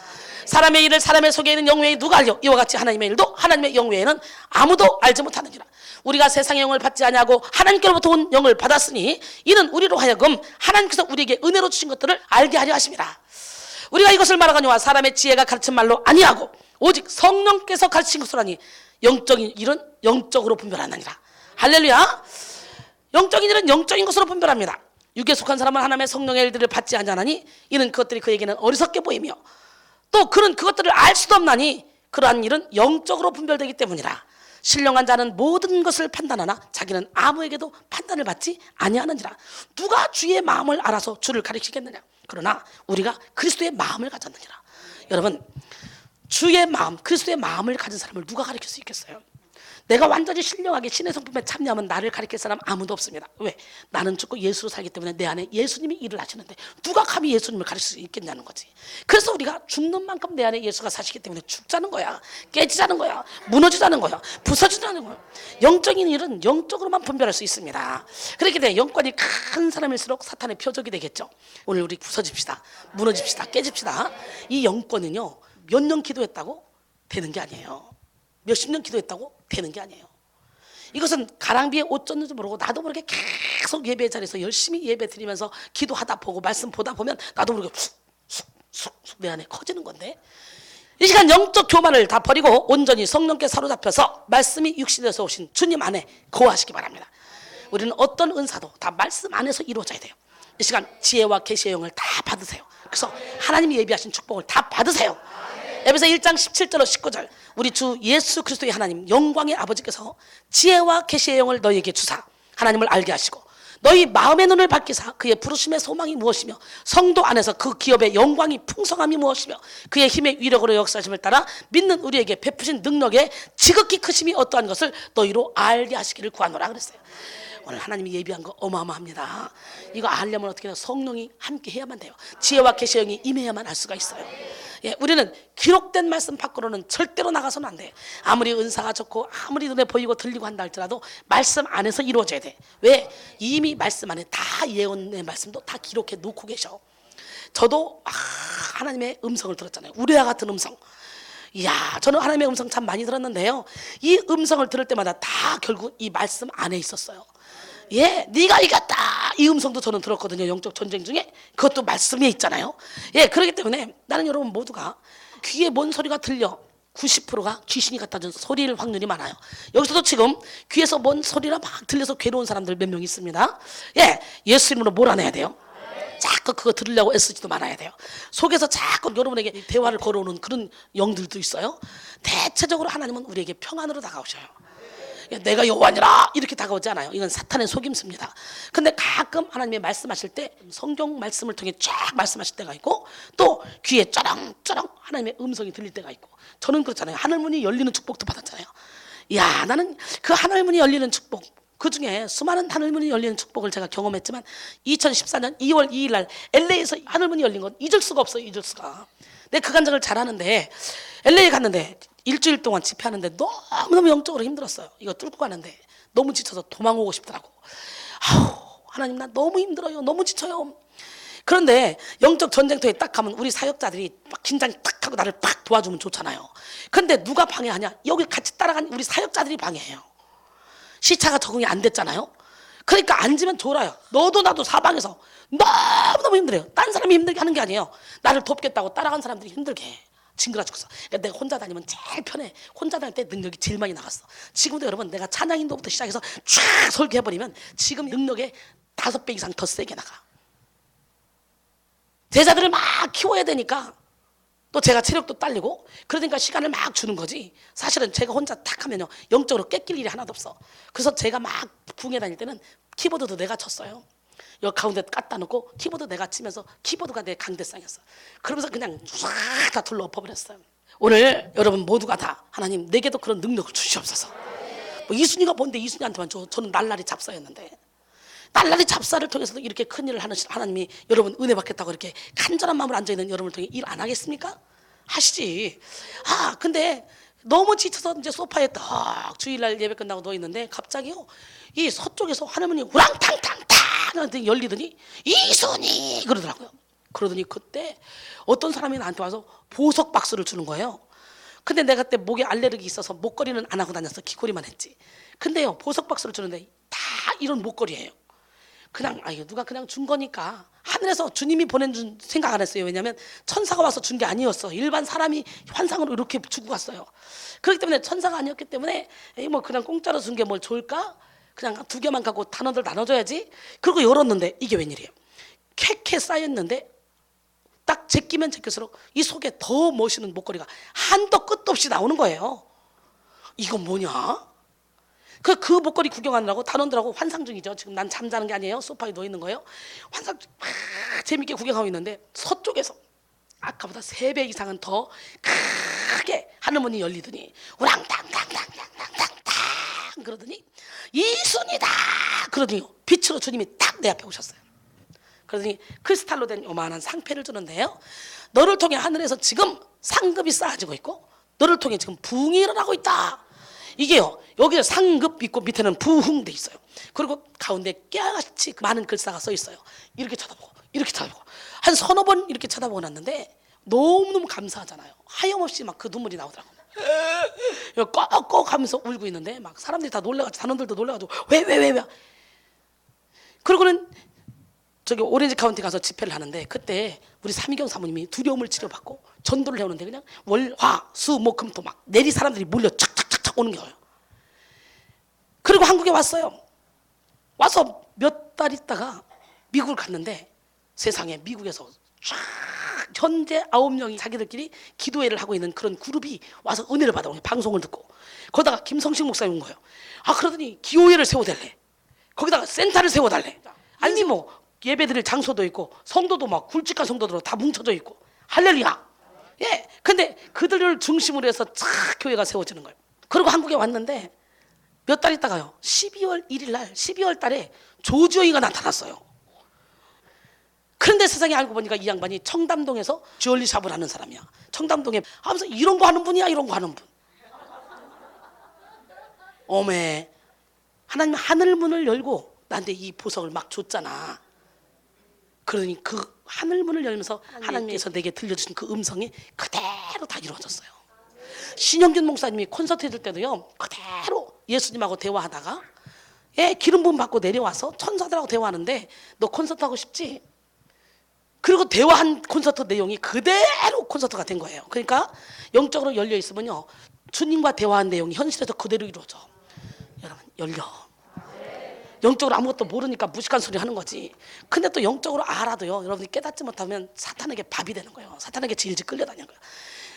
사람의 일을 사람의 속에 있는 영 외에 누가 알려? 이와 같이 하나님의 일도 하나님의 영 외에는 아무도 알지 못하느니라. 우리가 세상의 영을 받지 아니하고 하나님께로부터 온 영을 받았으니 이는 우리로 하여금 하나님께서 우리에게 은혜로 주신 것들을 알게 하려 하심이라. 우리가 이것을 말하거니와 사람의 지혜가 가르친 말로 아니하고 오직 성령께서 가르친 것으로 하니 영적인 일은 영적으로 분별하느니라. 할렐루야. 영적인 일은 영적인 것으로 분별합니다. 육에 속한 사람은 하나님의 성령의 일들을 받지 아니하나니 이는 그것들이 그에게는 어리석게 보이며 또 그는 그것들을 알 수도 없나니 그러한 일은 영적으로 분별되기 때문이라. 신령한 자는 모든 것을 판단하나 자기는 아무에게도 판단을 받지 아니하느니라. 누가 주의 마음을 알아서 주를 가리키겠느냐? 그러나 우리가 그리스도의 마음을 가졌느니라. 여러분, 주의 마음, 그리스도의 마음을 가진 사람을 누가 가리킬 수 있겠어요? 내가 완전히 신령하게 신의 성품에 참여하면 나를 가리킬 사람 아무도 없습니다. 왜? 나는 죽고 예수로 살기 때문에 내 안에 예수님이 일을 하시는데 누가 감히 예수님을 가리킬 수 있겠냐는 거지. 그래서 우리가 죽는 만큼 내 안에 예수가 사시기 때문에 죽자는 거야. 깨지자는 거야. 무너지자는 거야. 부서지자는 거야. 영적인 일은 영적으로만 분별할 수 있습니다. 그렇기 때문에 영권이 큰 사람일수록 사탄의 표적이 되겠죠. 오늘 우리 부서집시다. 무너집시다. 깨집시다. 이 영권은요, 몇 년 기도했다고 되는 게 아니에요. 몇십 년 기도했다고 되는 게 아니에요. 이것은 가랑비에 옷 젖는지 모르고 나도 모르게 계속 예배 자리에서 열심히 예배 드리면서 기도하다 보고 말씀 보다 보면 나도 모르게 쑥쑥쑥 내 안에 커지는 건데, 이 시간 영적 교만을 다 버리고 온전히 성령께 사로잡혀서 말씀이 육신에서 오신 주님 안에 거하시기 바랍니다. 우리는 어떤 은사도 다 말씀 안에서 이루어져야 돼요. 이 시간 지혜와 계시의 영을 다 받으세요. 그래서 하나님이 예비하신 축복을 다 받으세요. 에베소 1장 17절로 19절 우리 주 예수 그리스도의 하나님 영광의 아버지께서 지혜와 계시의 영을 너희에게 주사 하나님을 알게 하시고 너희 마음의 눈을 밝히사 그의 부르심의 소망이 무엇이며 성도 안에서 그 기업의 영광이 풍성함이 무엇이며 그의 힘의 위력으로 역사심을 따라 믿는 우리에게 베푸신 능력의 지극히 크심이 어떠한 것을 너희로 알게 하시기를 구하노라 그랬어요. 오늘 하나님이 예비한 거 어마어마합니다. 이거 알려면 어떻게 해요? 성령이 함께 해야만 돼요. 지혜와 계시의 영이 임해야만 알 수가 있어요. 예, 우리는 기록된 말씀 밖으로는 절대로 나가서는 안 돼. 아무리 은사가 좋고 아무리 눈에 보이고 들리고 한다 할지라도 말씀 안에서 이루어져야 돼. 왜? 이미 말씀 안에 다 예언의 말씀도 다 기록해 놓고 계셔. 저도 하나님의 음성을 들었잖아요. 우레와 같은 음성. 이야, 저는 하나님의 음성 참 많이 들었는데요, 이 음성을 들을 때마다 다 결국 이 말씀 안에 있었어요. 예, 네가 이겼다, 이 음성도 저는 들었거든요. 영적 전쟁 중에 그것도 말씀에 있잖아요. 예, 그렇기 때문에 나는 여러분 모두가 귀에 뭔 소리가 들려 90%가 귀신이 갖다 준 소리일 확률이 많아요. 여기서도 지금 귀에서 뭔 소리가 막 들려서 괴로운 사람들 몇 명 있습니다. 예, 예수 이름으로 몰아내야 돼요. 자꾸 그거 들으려고 애쓰지도 말아야 돼요. 속에서 자꾸 여러분에게 대화를 걸어오는 그런 영들도 있어요. 대체적으로 하나님은 우리에게 평안으로 다가오셔요. 내가 여호와니라 이렇게 다가오지 않아요. 이건 사탄의 속임수입니다. 근데 가끔 하나님이 말씀하실 때 성경 말씀을 통해 쫙 말씀하실 때가 있고, 또 귀에 쩌렁쩌렁 하나님의 음성이 들릴 때가 있고. 저는 그렇잖아요. 하늘문이 열리는 축복도 받았잖아요. 이야, 나는 그 하늘문이 열리는 축복, 그 중에 수많은 하늘문이 열리는 축복을 제가 경험했지만 2014년 2월 2일 날 LA에서 하늘문이 열린 건 잊을 수가 없어요. 잊을 수가. 내가 그 간증을 잘하는데 LA 갔는데 일주일 동안 집회하는데 너무너무 영적으로 힘들었어요. 이거 뚫고 가는데 너무 지쳐서 도망오고 싶더라고. 하나님 나 너무 힘들어요. 너무 지쳐요. 그런데 영적 전쟁터에 딱 가면 우리 사역자들이 막 긴장 딱 하고 나를 팍 도와주면 좋잖아요. 그런데 누가 방해하냐? 여기 같이 따라간 우리 사역자들이 방해해요. 시차가 적응이 안 됐잖아요. 그러니까 앉으면 졸아요. 너도 나도 사방에서 너무너무 힘들어요. 딴 사람이 힘들게 하는 게 아니에요. 나를 돕겠다고 따라간 사람들이 힘들게 해. 징그러 죽겠어. 그러니까 내가 혼자 다니면 제일 편해. 혼자 다닐 때 능력이 제일 많이 나갔어. 지금도 여러분 내가 찬양 인도부터 시작해서 쫙 설교해버리면 지금 능력의 5배 이상 더 세게 나가. 제자들을 막 키워야 되니까 또 제가 체력도 딸리고 그러니까 시간을 막 주는 거지. 사실은 제가 혼자 탁 하면요 영적으로 뺏길 일이 하나도 없어. 그래서 제가 막 붕에 다닐 때는 키보드도 내가 쳤어요. 여기 가운데 갖다 놓고 키보드 내가 치면서 키보드가 내 강대상이었어. 그러면서 그냥 쫙 다 둘러 엎어버렸어요. 오늘 여러분 모두가 다 하나님 내게도 그런 능력을 주시옵소서. 뭐 이순이가 뭔데 이순이한테만 줘. 저는 날라리 잡사였는데 날라리 잡사를 통해서도 이렇게 큰 일을 하는 하나님이 여러분 은혜 받겠다고 이렇게 간절한 마음으로 앉아있는 여러분을 통해 일 안 하겠습니까? 하시지. 근데 너무 지쳐서 이제 소파에 딱 주일날 예배 끝나고 누워있는데 갑자기요 이 서쪽에서 하늘문이 우랑탕탕탕 열리더니 이순이 그러더라고요. 그러더니 그때 어떤 사람이 나한테 와서 보석 박수를 주는 거예요. 근데 내가 그때 목에 알레르기 있어서 목걸이는 안 하고 다녔어. 귀걸이만 했지. 근데요 보석 박수를 주는데 다 이런 목걸이에요. 그냥 누가 그냥 준 거니까 하늘에서 주님이 보낸 줄 생각 안 했어요. 왜냐하면 천사가 와서 준 게 아니었어. 일반 사람이 환상으로 이렇게 주고 갔어요. 그렇기 때문에 천사가 아니었기 때문에 뭐 그냥 공짜로 준 게 뭘 좋을까? 그냥 2개만 갖고 단원들 나눠줘야지. 그리고 열었는데 이게 웬일이에요? 캐캐 쌓였는데 딱 제끼면 제낄수록 이 속에 더 멋있는 목걸이가 한도 끝도 없이 나오는 거예요. 이건 뭐냐? 그 목걸이 구경하느라고 단원들하고 환상 중이죠. 지금 난 잠자는 게 아니에요. 소파에 누워있는 거예요. 환상 재밌게 구경하고 있는데 서쪽에서 아까보다 3배 이상은 더 크게 하늘문이 열리더니 우랑탕탕탕탕탕탕 그러더니 이순이다 그러더니 빛으로 주님이 딱 내 앞에 오셨어요. 그러더니 크리스탈로 된 요만한 상패를 주는데요, 너를 통해 하늘에서 지금 상급이 쌓아지고 있고 너를 통해 지금 부흥이 일어나고 있다. 이게요 여기에 상급 있고 밑에는 부흥 돼 있어요. 그리고 가운데 깨알같이 많은 글자가 써 있어요. 이렇게 쳐다보고 이렇게 쳐다보고 한 서너 번 이렇게 쳐다보고 났는데 너무너무 감사하잖아요. 하염없이 막 그 눈물이 나오더라고요. 꺽꺽 하면서 울고 있는데 막 사람들이 다 놀라가지고 단원들도 놀라가지고 왜 그러고는 저기 오렌지 카운티 가서 집회를 하는데 그때 우리 삼희경 사모님이 두려움을 치료받고 전도를 해오는데 그냥 월, 화, 수, 목, 금, 토 막 내리 사람들이 몰려 착착착착 오는 거예요. 그리고 한국에 왔어요. 와서 몇 달 있다가 미국을 갔는데 세상에 미국에서 쫙 현재 9명이 자기들끼리 기도회를 하고 있는 그런 그룹이 와서 은혜를 받아오는 방송을 듣고 거기다가 김성식 목사님 온 거예요. 그러더니 기호회를 세워달래. 거기다가 센터를 세워달래. 아니 뭐 예배드릴 장소도 있고 성도도 막 굵직한 성도들로 다 뭉쳐져 있고 할렐루야. 예, 근데 그들을 중심으로 해서 쫙 교회가 세워지는 거예요. 그리고 한국에 왔는데 몇 달 있다가요, 12월 1일 날 12월 달에 조주영이가 나타났어요. 그런데 세상에 알고 보니까 이 양반이 청담동에서 주얼리 샵을 하는 사람이야. 청담동에 하면서 이런 거 하는 분이야. 이런 거 하는 분. 어메, 하나님 하늘 문을 열고 나한테 이 보석을 막 줬잖아. 그러니 그 하늘 문을 열면서 하나님께서 내게 들려주신 그 음성이 그대로 다 이루어졌어요. 신영균 목사님이 콘서트 해줄 때도요, 그대로 예수님하고 대화하다가 기름 부음 받고 내려와서 천사들하고 대화하는데 너 콘서트 하고 싶지? 그리고 대화한 콘서트 내용이 그대로 콘서트가 된 거예요. 그러니까 영적으로 열려 있으면요, 주님과 대화한 내용이 현실에서 그대로 이루어져. 여러분, 열려. 영적으로 아무것도 모르니까 무식한 소리 하는 거지. 근데 또 영적으로 알아도요, 여러분이 깨닫지 못하면 사탄에게 밥이 되는 거예요. 사탄에게 질질 끌려다니는 거예요.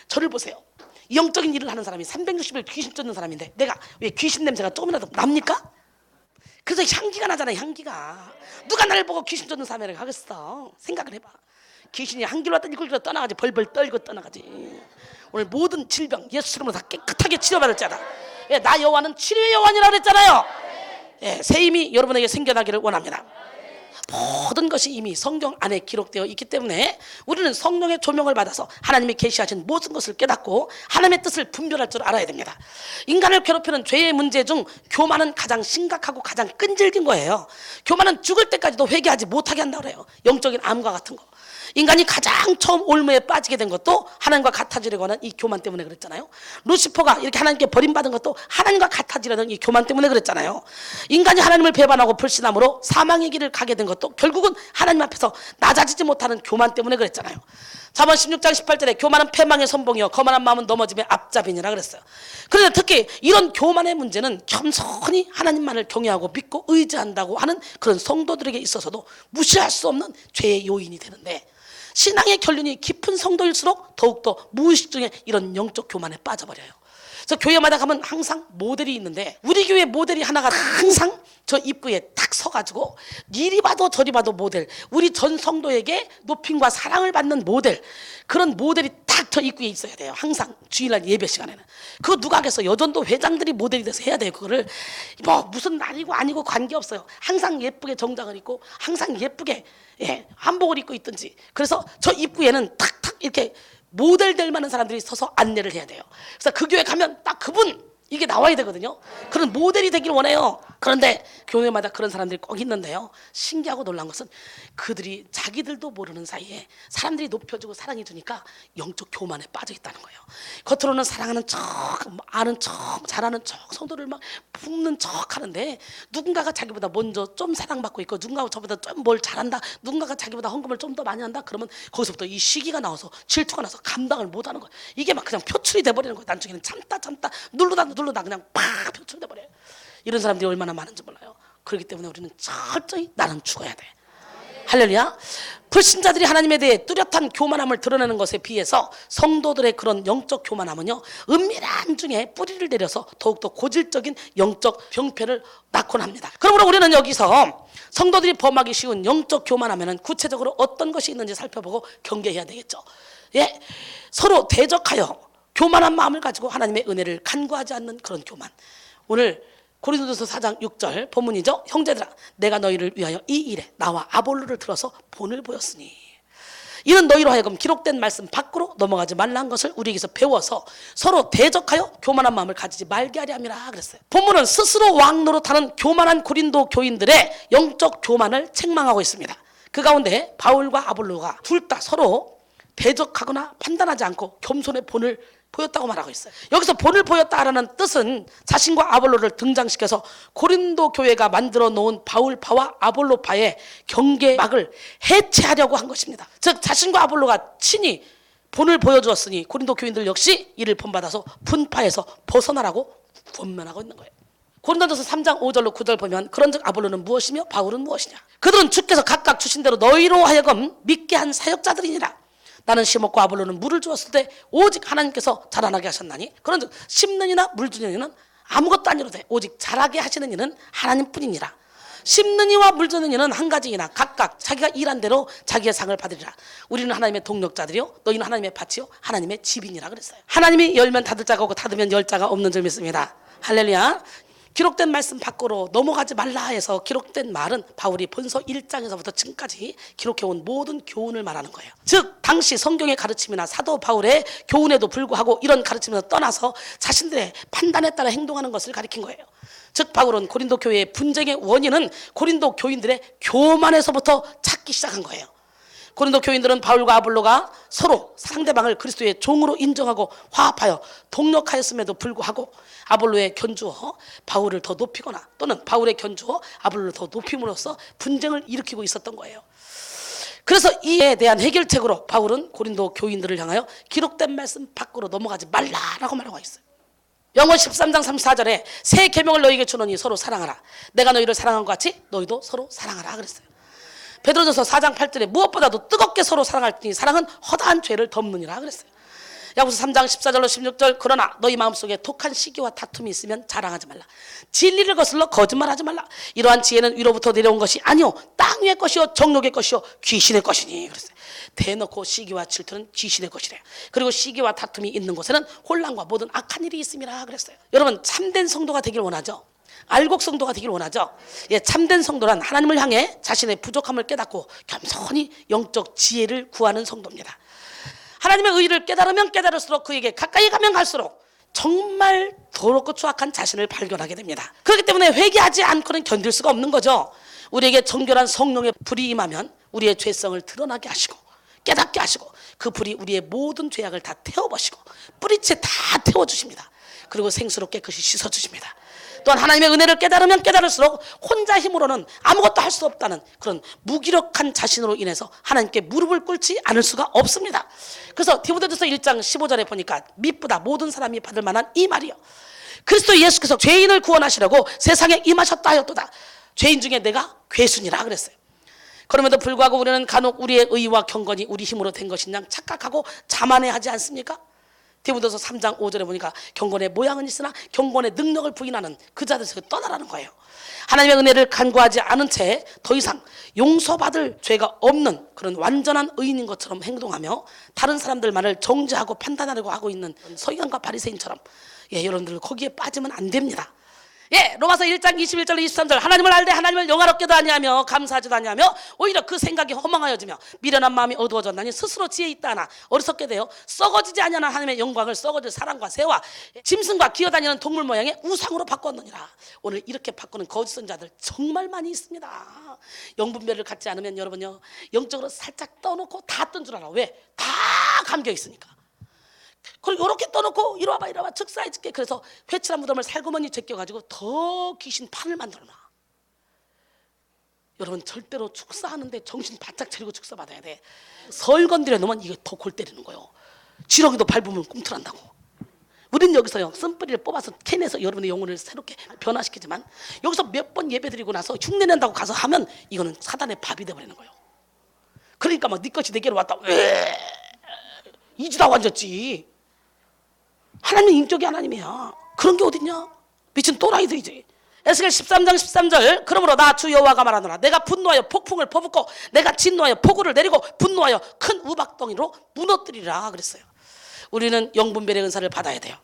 저를 보세요. 영적인 일을 하는 사람이 360일 귀신 쫓는 사람인데 내가 왜 귀신 냄새가 조금이라도 납니까? 그래서 향기가 나잖아요. 향기가. 누가 나를 보고 귀신 쫓는 사람이라고 하겠어? 생각을 해봐. 귀신이 한 길로 왔다 이걸 길로 떠나가지. 벌벌 떨고 떠나가지. 오늘 모든 질병 예수 이름으로 다 깨끗하게 치료받을 자다. 나 여호와는 치료의 여호와니라 그랬잖아요. 새 힘이 여러분에게 생겨나기를 원합니다. 모든 것이 이미 성경 안에 기록되어 있기 때문에 우리는 성령의 조명을 받아서 하나님이 계시하신 모든 것을 깨닫고 하나님의 뜻을 분별할 줄 알아야 됩니다. 인간을 괴롭히는 죄의 문제 중 교만은 가장 심각하고 가장 끈질긴 거예요. 교만은 죽을 때까지도 회개하지 못하게 한다고 그래요. 영적인 암과 같은 거. 인간이 가장 처음 올무에 빠지게 된 것도 하나님과 같아지려고 하는 이 교만 때문에 그랬잖아요. 루시퍼가 이렇게 하나님께 버림받은 것도 하나님과 같아지려는 이 교만 때문에 그랬잖아요. 인간이 하나님을 배반하고 불신함으로 사망의 길을 가게 된 것도 결국은 하나님 앞에서 낮아지지 못하는 교만 때문에 그랬잖아요. 잠언 16장 18절에 교만은 패망의 선봉이요 거만한 마음은 넘어짐의 앞잡이니라 그랬어요. 그런데 특히 이런 교만의 문제는 겸손히 하나님만을 경외하고 믿고 의지한다고 하는 그런 성도들에게 있어서도 무시할 수 없는 죄의 요인이 되는데, 신앙의 결론이 깊은 성도일수록 더욱더 무의식 중에 이런 영적 교만에 빠져버려요. 그래서 교회마다 가면 항상 모델이 있는데 우리 교회 모델이 하나가 항상 저 입구에 딱 서가지고 이리 봐도 저리 봐도 모델, 우리 전 성도에게 높임과 사랑을 받는 모델, 그런 모델이 딱 저 입구에 있어야 돼요. 항상 주일날 예배 시간에는. 그거 누가 하겠어? 여전도 회장들이 모델이 돼서 해야 돼요. 그거를 뭐 무슨 날이고 아니고 관계없어요. 항상 예쁘게 정장을 입고 항상 예쁘게 한복을 입고 있든지. 그래서 저 입구에는 탁탁 이렇게 모델 될 만한 사람들이 서서 안내를 해야 돼요. 그래서 그 교회 가면 딱 그분 이게 나와야 되거든요. 그런 모델이 되길 원해요. 그런데 교회마다 그런 사람들이 꼭 있는데요, 신기하고 놀란 것은 그들이 자기들도 모르는 사이에 사람들이 높여주고 사랑해 주니까 영적 교만에 빠져 있다는 거예요. 겉으로는 사랑하는 척, 아는 척, 잘하는 척, 성도를 막 붓는 척 하는데 누군가가 자기보다 먼저 좀 사랑받고 있고 누군가가 저보다 좀 뭘 잘한다, 누군가가 자기보다 헌금을 좀 더 많이 한다 그러면 거기서부터 이 시기가 나와서 질투가 나서 감당을 못하는 거예요. 이게 막 그냥 표출이 돼버리는 거예요. 나중에는 참다 누르다 그냥 팍 표출돼 버려요. 이런 사람들이 얼마나 많은지 몰라요. 그렇기 때문에 우리는 철저히 나는 죽어야 돼. 할렐루야. 불신자들이 하나님에 대해 뚜렷한 교만함을 드러내는 것에 비해서 성도들의 그런 영적 교만함은요, 은밀한 중에 뿌리를 내려서 더욱더 고질적인 영적 병폐를 낳곤 합니다. 그러므로 우리는 여기서 성도들이 범하기 쉬운 영적 교만하면은 구체적으로 어떤 것이 있는지 살펴보고 경계해야 되겠죠. 서로 대적하여 교만한 마음을 가지고 하나님의 은혜를 간구하지 않는 그런 교만. 오늘 고린도서 4장 6절 본문이죠. 형제들아, 내가 너희를 위하여 이 일에 나와 아볼로를 들어서 본을 보였으니, 이는 너희로 하여금 기록된 말씀 밖으로 넘어가지 말라는 것을 우리에게서 배워서 서로 대적하여 교만한 마음을 가지지 말게 하려 함이라 그랬어요. 본문은 스스로 왕 노릇하는 교만한 고린도 교인들의 영적 교만을 책망하고 있습니다. 그 가운데 바울과 아볼로가 둘 다 서로 대적하거나 판단하지 않고 겸손의 본을 보였다고 말하고 있어요. 여기서 본을 보였다라는 뜻은 자신과 아볼로를 등장시켜서 고린도 교회가 만들어 놓은 바울파와 아볼로파의 경계막을 해체하려고 한 것입니다. 즉 자신과 아볼로가 친히 본을 보여주었으니 고린도 교인들 역시 이를 본받아서 분파에서 벗어나라고 권면하고 있는 거예요. 고린도전서 3장 5절로 9절 보면 그런즉 아볼로는 무엇이며 바울은 무엇이냐, 그들은 주께서 각각 주신 대로 너희로 하여금 믿게 한 사역자들이니라. 나는 심었고 아볼로는 물을 주었을 때 오직 하나님께서 자라나게 하셨나니, 그런즉 심는 이나 물 주는 이는 아무것도 아니로되 오직 자라게 하시는 이는 하나님뿐이니라. 심는 이와 물드는 이는 한 가지이나 각각 자기가 일한 대로 자기의 상을 받으리라. 우리는 하나님의 동력자들이요 너희는 하나님의 밭이요 하나님의 집이니라 그랬어요. 하나님이 열면 닫을 자가 없고 닫으면 열 자가 없는 줄 믿습니다. 할렐루야. 기록된 말씀 밖으로 넘어가지 말라 해서 기록된 말은 바울이 본서 1장에서부터 지금까지 기록해온 모든 교훈을 말하는 거예요. 즉 당시 성경의 가르침이나 사도 바울의 교훈에도 불구하고 이런 가르침에서 떠나서 자신들의 판단에 따라 행동하는 것을 가리킨 거예요. 즉 바울은 고린도 교회의 분쟁의 원인은 고린도 교인들의 교만에서부터 찾기 시작한 거예요. 고린도 교인들은 바울과 아볼로가 서로 상대방을 그리스도의 종으로 인정하고 화합하여 동력하였음에도 불구하고 아볼로의 견주어 바울을 더 높이거나 또는 바울의 견주어 아볼로를 더 높임으로써 분쟁을 일으키고 있었던 거예요. 그래서 이에 대한 해결책으로 바울은 고린도 교인들을 향하여 기록된 말씀 밖으로 넘어가지 말라라고 말하고 있어요. 영어 13장 34절에 새 계명을 너희에게 주노니 서로 사랑하라. 내가 너희를 사랑한 것 같이 너희도 서로 사랑하라 그랬어요. 베드로전서 4장 8절에 무엇보다도 뜨겁게 서로 사랑할지니 사랑은 허다한 죄를 덮느니라 그랬어요. 야고보서 3장 14절로 16절 그러나 너희 마음속에 독한 시기와 다툼이 있으면 자랑하지 말라. 진리를 거슬러 거짓말하지 말라. 이러한 지혜는 위로부터 내려온 것이 아니요 땅 위의 것이요 정욕의 것이요 귀신의 것이니 그랬어요. 대놓고 시기와 질투는 귀신의 것이래. 그리고 시기와 다툼이 있는 곳에는 혼란과 모든 악한 일이 있음이라 그랬어요. 여러분 참된 성도가 되길 원하죠? 알곡 성도가 되길 원하죠? 예, 참된 성도란 하나님을 향해 자신의 부족함을 깨닫고 겸손히 영적 지혜를 구하는 성도입니다. 하나님의 의를 깨달으면 깨달을수록 그에게 가까이 가면 갈수록 정말 더럽고 추악한 자신을 발견하게 됩니다. 그렇기 때문에 회개하지 않고는 견딜 수가 없는 거죠. 우리에게 정결한 성령의 불이 임하면 우리의 죄성을 드러나게 하시고 깨닫게 하시고 그 불이 우리의 모든 죄악을 다 태워버리시고 뿌리채 다 태워주십니다. 그리고 생수로 깨끗이 씻어주십니다. 또한 하나님의 은혜를 깨달으면 깨달을수록 혼자 힘으로는 아무것도 할 수 없다는 그런 무기력한 자신으로 인해서 하나님께 무릎을 꿇지 않을 수가 없습니다. 그래서 디모데전서 1장 15절에 보니까 미쁘다 모든 사람이 받을 만한 이 말이요 그리스도 예수께서 죄인을 구원하시려고 세상에 임하셨다 하였도다. 죄인 중에 내가 괴순이라 그랬어요. 그럼에도 불구하고 우리는 간혹 우리의 의와 경건이 우리 힘으로 된 것인 양 착각하고 자만해하지 않습니까? 디모데서 3장 5절에 보니까 경건의 모양은 있으나 경건의 능력을 부인하는 그 자들에서 떠나라는 거예요. 하나님의 은혜를 간구하지 않은 채 더 이상 용서받을 죄가 없는 그런 완전한 의인인 것처럼 행동하며 다른 사람들 말을 정죄하고 판단하려고 하고 있는 서기관과 바리새인처럼 여러분들 거기에 빠지면 안 됩니다. 로마서 1장 21절 23절 하나님을 알되 하나님을 영화롭게도 아니하며 감사하지도 아니하며 오히려 그 생각이 허망하여지며 미련한 마음이 어두워졌나니 스스로 지혜 있다 하나 어리석게 되어 썩어지지 아니하는 하나님의 영광을 썩어질 사람과 새와 짐승과 기어다니는 동물 모양의 우상으로 바꾸었느니라. 오늘 이렇게 바꾸는 거짓 선자들 정말 많이 있습니다. 영분별을 갖지 않으면 여러분요 영적으로 살짝 떠놓고 다 뜬 줄 알아. 왜? 다 감겨 있으니까. 그리고 이렇게 떠놓고 이리 와봐 즉사해 줄게. 그래서 회칠한 무덤을 살구머니 제껴가지고 더 귀신 판을 만들어놔. 여러분 절대로 축사하는데 정신 바짝 차리고 축사 받아야 돼. 설 건드려 놓으면 이게 더 골 때리는 거예요. 지렁이도 밟으면 꿈틀한다고. 우린 여기서요 쓴뿌리를 뽑아서 캐내서 여러분의 영혼을 새롭게 변화시키지만 여기서 몇 번 예배 드리고 나서 흉내낸다고 가서 하면 이거는 사단의 밥이 돼버리는 거예요. 그러니까 막 네 것이 내게로 왔다 이주다고 앉았지. 하나님은 인격이 하나님이야. 그런 게 어딨냐? 미친 또라이들이지. 에스겔 13장 13절 그러므로 나 주 여호와가 말하노라 내가 분노하여 폭풍을 퍼붓고 내가 진노하여 폭우를 내리고 분노하여 큰 우박덩이로 무너뜨리라 그랬어요. 우리는 영분별의 은사를 받아야 돼요.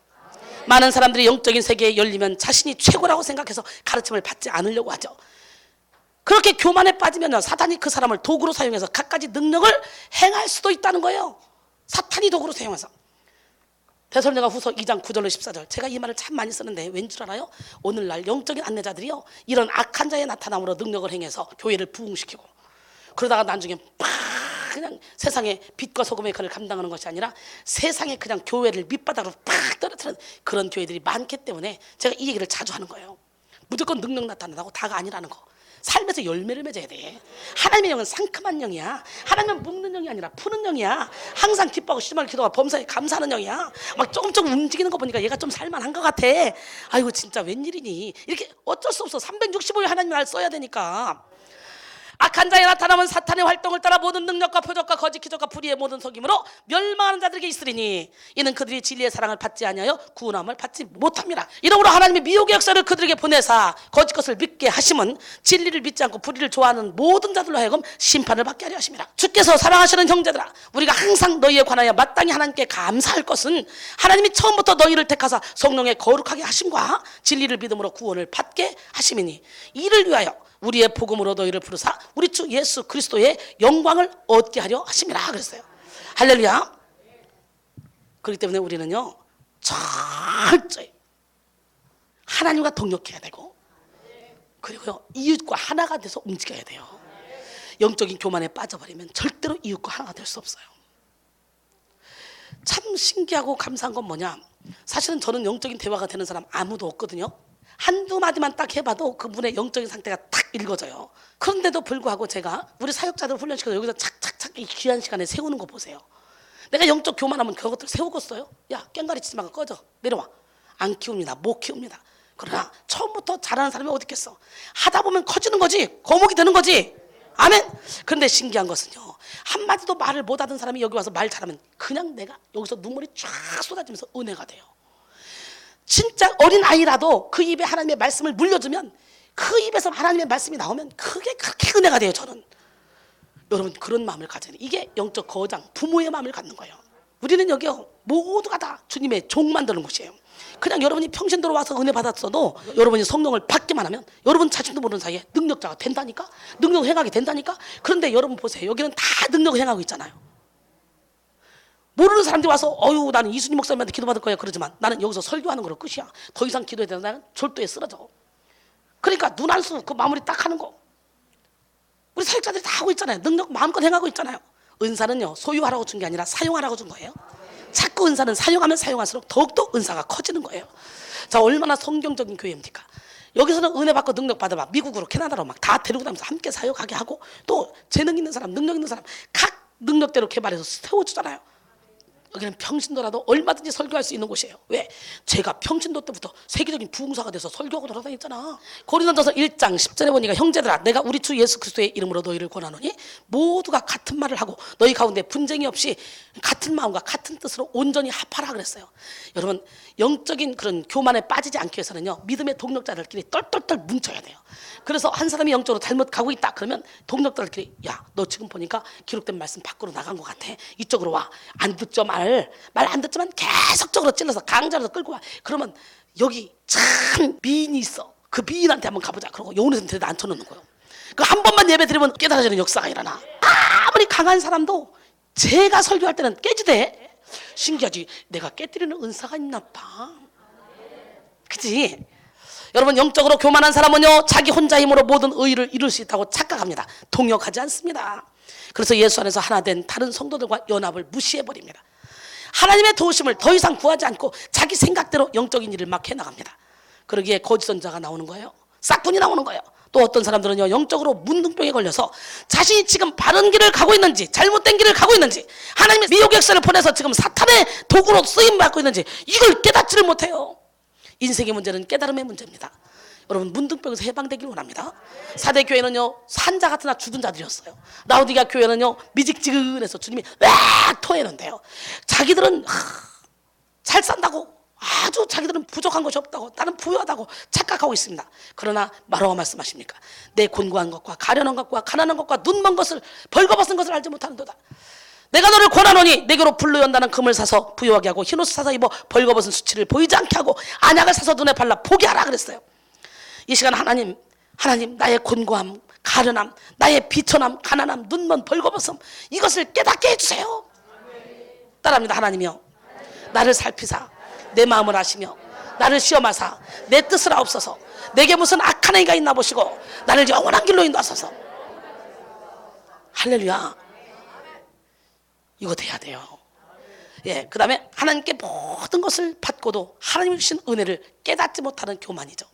많은 사람들이 영적인 세계에 열리면 자신이 최고라고 생각해서 가르침을 받지 않으려고 하죠. 그렇게 교만에 빠지면 사탄이 그 사람을 도구로 사용해서 갖가지 능력을 행할 수도 있다는 거예요. 사탄이 도구로 사용해서. 데살로니가 후서 2장 9절로 14절 제가 이 말을 참 많이 쓰는데 왠 줄 알아요? 오늘날 영적인 안내자들이요 이런 악한 자의 나타남으로 능력을 행해서 교회를 부흥시키고 그러다가 나중에 팍 그냥 세상의 빛과 소금의 역할을 감당하는 것이 아니라 세상에 그냥 교회를 밑바닥으로 팍 떨어뜨리는 그런 교회들이 많기 때문에 제가 이 얘기를 자주 하는 거예요. 무조건 능력 나타난다고 다가 아니라는 거. 삶에서 열매를 맺어야 돼. 하나님의 영은 상큼한 영이야. 하나님은 묶는 영이 아니라 푸는 영이야. 항상 기뻐하고 시름하고 기도하고 범사에 감사하는 영이야. 막 조금 움직이는 거 보니까 얘가 좀 살만한 것 같아. 아이고 진짜 웬일이니. 이렇게 어쩔 수 없어. 365일 하나님 말 써야 되니까. 악한 자에 나타나면 사탄의 활동을 따라 모든 능력과 표적과 거짓 기적과 불의의 모든 속임으로 멸망하는 자들에게 있으리니 이는 그들이 진리의 사랑을 받지 아니하여 구원함을 받지 못합니다. 이러므로 하나님의 미혹의 역사를 그들에게 보내사 거짓 것을 믿게 하심은 진리를 믿지 않고 불의를 좋아하는 모든 자들로 하여금 심판을 받게 하려 하심이라. 주께서 사랑하시는 형제들아, 우리가 항상 너희에 관하여 마땅히 하나님께 감사할 것은 하나님이 처음부터 너희를 택하사 성령의 거룩하게 하심과 진리를 믿음으로 구원을 받게 하심이니 이를 위하여 우리의 복음으로 너희를 부르사 우리 주 예수 그리스도의 영광을 얻게 하려 하심이라 그랬어요. 할렐루야. 그렇기 때문에 우리는요 철저히 하나님과 동력해야 되고, 그리고요 이웃과 하나가 돼서 움직여야 돼요. 영적인 교만에 빠져버리면 절대로 이웃과 하나가 될 수 없어요. 참 신기하고 감사한 건 뭐냐, 사실은 저는 영적인 대화가 되는 사람 아무도 없거든요. 한두 마디만 딱 해봐도 그분의 영적인 상태가 딱 읽어져요. 그런데도 불구하고 제가 우리 사역자들 훈련시켜서 여기서 착착착 이 귀한 시간에 세우는 거 보세요. 내가 영적 교만하면 그것들 세우겠어요? 야, 깽가리 치지 말고 꺼져, 내려와. 안 키웁니다. 못 키웁니다. 그러나 처음부터 잘하는 사람이 어디 있겠어. 하다 보면 커지는 거지, 거목이 되는 거지. 아멘. 그런데 신기한 것은요, 한마디도 말을 못하던 사람이 여기 와서 말 잘하면 그냥 내가 여기서 눈물이 쫙 쏟아지면서 은혜가 돼요. 진짜 어린 아이라도 그 입에 하나님의 말씀을 물려주면, 그 입에서 하나님의 말씀이 나오면 그게 그렇게 은혜가 돼요. 저는 여러분 그런 마음을 가져야 돼요. 이게 영적 거장, 부모의 마음을 갖는 거예요. 우리는 여기요 모두가 다 주님의 종 만드는 곳이에요. 그냥 여러분이 평신도로 와서 은혜 받았어도 여러분이 성령을 받기만 하면 여러분 자신도 모르는 사이에 능력자가 된다니까, 능력 행하게 된다니까. 그런데 여러분 보세요, 여기는 다 능력 행하고 있잖아요. 모르는 사람들이 와서 어유 나는 이순희 목사님한테 기도받을 거야 그러지만 나는 여기서 설교하는 거로 끝이야. 더 이상 기도해야 되나? 나는 졸도에 쓰러져. 그러니까 눈 한 수 그 마무리 딱 하는 거 우리 사역자들이 다 하고 있잖아요. 능력 마음껏 행하고 있잖아요. 은사는요 소유하라고 준 게 아니라 사용하라고 준 거예요. 자꾸 은사는 사용하면 사용할수록 더욱더 은사가 커지는 거예요. 자, 얼마나 성경적인 교회입니까? 여기서는 은혜 받고 능력 받아봐 미국으로 캐나다로 막 다 데리고 다니면서 함께 사역하게 하고, 또 재능 있는 사람, 능력 있는 사람 각 능력대로 개발해서 세워주잖아요. 여기는 평신도라도 얼마든지 설교할 수 있는 곳이에요. 왜? 제가 평신도 때부터 세계적인 부흥사가 돼서 설교하고 돌아다녔잖아. 고린도전서 1장 10절에 보니까 형제들아, 내가 우리 주 예수 그리스도의 이름으로 너희를 권하노니 모두가 같은 말을 하고 너희 가운데 분쟁이 없이 같은 마음과 같은 뜻으로 온전히 합하라 그랬어요. 여러분 영적인 그런 교만에 빠지지 않기 위해서는요 믿음의 동력자들끼리 똘똘똘 뭉쳐야 돼요. 그래서 한 사람이 영적으로 잘못 가고 있다 그러면 동력자들끼리 야, 너 지금 보니까 기록된 말씀 밖으로 나간 것 같아. 이쪽으로 와. 안 듣죠 말 안 듣지만 계속적으로 찔러서 강자로 끌고 와. 그러면 여기 참 미인이 있어. 그 미인한테 한번 가보자. 그러고 영혼에서 데려다 앉혀놓는 거예요. 그 한 번만 예배 드리면 깨달아지는 역사가 일어나. 아무리 강한 사람도 제가 설교할 때는 깨지대. 신기하지. 내가 깨뜨리는 은사가 있나 봐. 그치? 여러분 영적으로 교만한 사람은요 자기 혼자 힘으로 모든 의의를 이룰 수 있다고 착각합니다. 동역하지 않습니다. 그래서 예수 안에서 하나 된 다른 성도들과 연합을 무시해버립니다. 하나님의 도우심을 더 이상 구하지 않고 자기 생각대로 영적인 일을 막 해나갑니다. 그러기에 거짓 선자가 나오는 거예요. 싹군이 나오는 거예요. 또 어떤 사람들은요 영적으로 문둥병에 걸려서 자신이 지금 바른 길을 가고 있는지 잘못된 길을 가고 있는지, 하나님의 미혹 역사를 보내서 지금 사탄의 도구로 쓰임받고 있는지 이걸 깨닫지를 못해요. 인생의 문제는 깨달음의 문제입니다. 여러분 문둥병에서 해방되길 원합니다. 사대 교회는요 산자 같으나 죽은 자들이었어요. 라오디게아 교회는요 미직지근해서 주님이 막 토해는데요 자기들은 잘 산다고, 아주 자기들은 부족한 것이 없다고, 나는 부유하다고 착각하고 있습니다. 그러나 마로가 말씀하십니까? 내 곤고한 것과 가련한 것과 가난한 것과 눈먼 것을 벌거벗은 것을 알지 못하는도다. 내가 너를 권하노니 내게로 불로 연다는 금을 사서 부유하게 하고 흰옷을 사서 입어 벌거벗은 수치를 보이지 않게 하고 안약을 사서 눈에 발라 보게 하라 그랬어요. 이 시간 하나님 나의 곤고함, 가련함, 나의 비천함, 가난함, 눈먼 벌거벗음 이것을 깨닫게 해주세요. 따라합니다. 하나님이여 나를 살피사 내 마음을 아시며 나를 시험하사 내 뜻을 아옵소서. 내게 무슨 악한 행위가 있나 보시고 나를 영원한 길로 인도하소서. 할렐루야. 이거 돼야 돼요. 예, 그 다음에 하나님께 모든 것을 받고도 하나님이 주신 은혜를 깨닫지 못하는 교만이죠.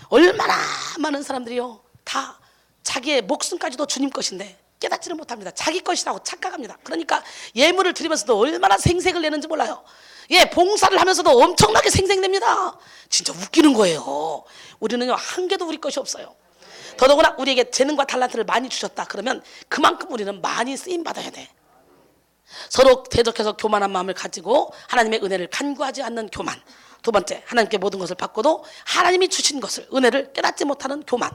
얼마나 많은 사람들이요 다 자기의 목숨까지도 주님 것인데 깨닫지를 못합니다. 자기 것이라고 착각합니다. 그러니까 예물을 드리면서도 얼마나 생색을 내는지 몰라요. 예, 봉사를 하면서도 엄청나게 생색냅니다. 진짜 웃기는 거예요. 우리는요 한 개도 우리 것이 없어요. 더더구나 우리에게 재능과 탤런트를 많이 주셨다 그러면 그만큼 우리는 많이 쓰임 받아야 돼. 서로 대적해서 교만한 마음을 가지고 하나님의 은혜를 간구하지 않는 교만. 두 번째, 하나님께 모든 것을 받고도 하나님이 주신 것을, 은혜를 깨닫지 못하는 교만.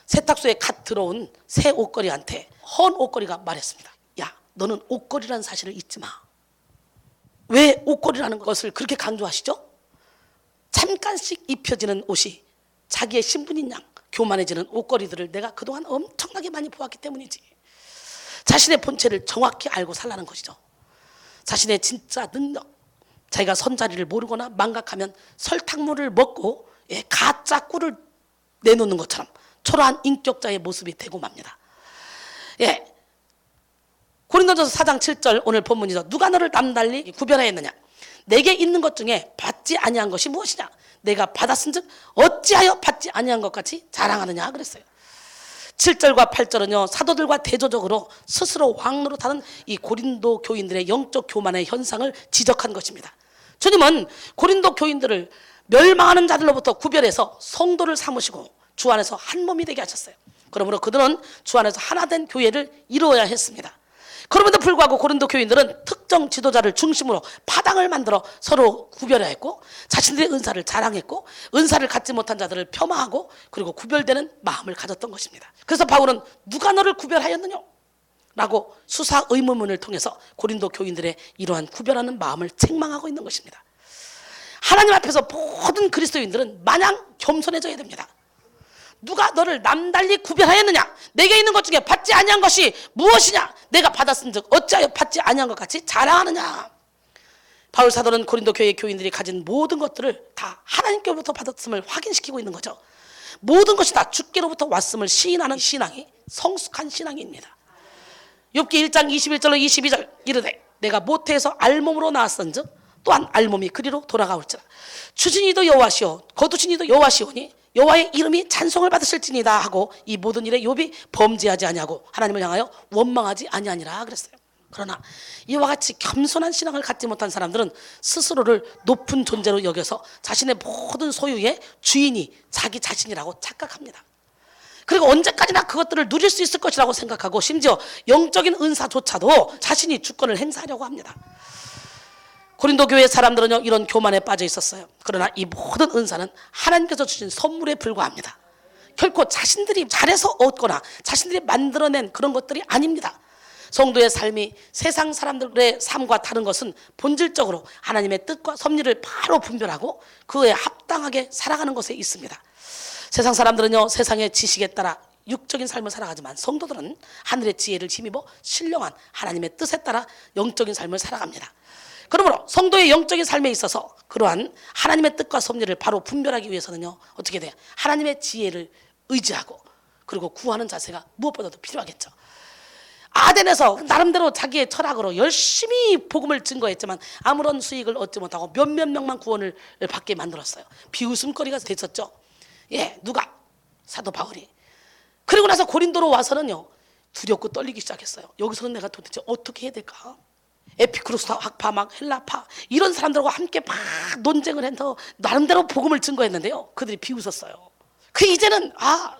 세탁소에 갓 들어온 새 옷걸이한테 헌 옷걸이가 말했습니다. 야, 너는 옷걸이라는 사실을 잊지 마. 왜 옷걸이라는 것을 그렇게 강조하시죠? 잠깐씩 입혀지는 옷이 자기의 신분인 양 교만해지는 옷걸이들을 내가 그동안 엄청나게 많이 보았기 때문이지. 자신의 본체를 정확히 알고 살라는 것이죠. 자신의 진짜 능력, 자기가 선자리를 모르거나 망각하면 설탕물을 먹고 가짜 꿀을 내놓는 것처럼 초라한 인격자의 모습이 되고 맙니다. 고린도전서 4장 7절 오늘 본문이죠. 누가 너를 남달리 구별하였느냐? 내게 있는 것 중에 받지 아니한 것이 무엇이냐? 내가 받았은즉 어찌하여 받지 아니한 것 같이 자랑하느냐 그랬어요. 7절과 8절은요 사도들과 대조적으로 스스로 왕노릇하는 이 고린도 교인들의 영적 교만의 현상을 지적한 것입니다. 주님은 고린도 교인들을 멸망하는 자들로부터 구별해서 성도를 삼으시고 주 안에서 한 몸이 되게 하셨어요. 그러므로 그들은 주 안에서 하나된 교회를 이루어야 했습니다. 그럼에도 불구하고 고린도 교인들은 특정 지도자를 중심으로 파당을 만들어 서로 구별하였고 자신들의 은사를 자랑했고 은사를 갖지 못한 자들을 폄하하고 그리고 구별되는 마음을 가졌던 것입니다. 그래서 바울은 누가 너를 구별하였느냐? 라고 수사 의문문을 통해서 고린도 교인들의 이러한 구별하는 마음을 책망하고 있는 것입니다. 하나님 앞에서 모든 그리스도인들은 마냥 겸손해져야 됩니다. 누가 너를 남달리 구별하였느냐? 내게 있는 것 중에 받지 아니한 것이 무엇이냐? 내가 받았은즉 어찌하여 받지 아니한 것 같이 자랑하느냐? 바울 사도는 고린도 교회 교인들이 가진 모든 것들을 다 하나님께로부터 받았음을 확인시키고 있는 거죠. 모든 것이 다 주께로부터 왔음을 시인하는 신앙이 성숙한 신앙입니다. 욥기 1장 21절로 22절 이르되 내가 모태에서 알몸으로 나왔은즉 또한 알몸이 그리로 돌아가올지라. 주신 이도 여호와시오 거두신 이도 여호와시오니 여호와의 이름이 찬송을 받으실지니이다 하고 이 모든 일에 욥이 범죄하지 아니하고 하나님을 향하여 원망하지 아니하니라 그랬어요. 그러나 이와 같이 겸손한 신앙을 갖지 못한 사람들은 스스로를 높은 존재로 여겨서 자신의 모든 소유의 주인이 자기 자신이라고 착각합니다. 그리고 언제까지나 그것들을 누릴 수 있을 것이라고 생각하고 심지어 영적인 은사조차도 자신이 주권을 행사하려고 합니다. 고린도 교회 사람들은요 이런 교만에 빠져 있었어요. 그러나 이 모든 은사는 하나님께서 주신 선물에 불과합니다. 결코 자신들이 잘해서 얻거나 자신들이 만들어낸 그런 것들이 아닙니다. 성도의 삶이 세상 사람들의 삶과 다른 것은 본질적으로 하나님의 뜻과 섭리를 바로 분별하고 그에 합당하게 살아가는 것에 있습니다. 세상 사람들은요 세상의 지식에 따라 육적인 삶을 살아가지만 성도들은 하늘의 지혜를 힘입어 신령한 하나님의 뜻에 따라 영적인 삶을 살아갑니다. 그러므로 성도의 영적인 삶에 있어서 그러한 하나님의 뜻과 섭리를 바로 분별하기 위해서는요 어떻게 돼요? 하나님의 지혜를 의지하고 그리고 구하는 자세가 무엇보다도 필요하겠죠. 아덴에서 나름대로 자기의 철학으로 열심히 복음을 증거했지만 아무런 수익을 얻지 못하고 몇몇 명만 구원을 받게 만들었어요. 비웃음거리가 됐었죠. 누가? 사도 바울이. 그리고 나서 고린도로 와서는요 두렵고 떨리기 시작했어요. 여기서는 내가 도대체 어떻게 해야 될까? 에피쿠로스 학파, 막 헬라파 이런 사람들과 함께 막 논쟁을 해서 나름대로 복음을 증거했는데요 그들이 비웃었어요. 이제는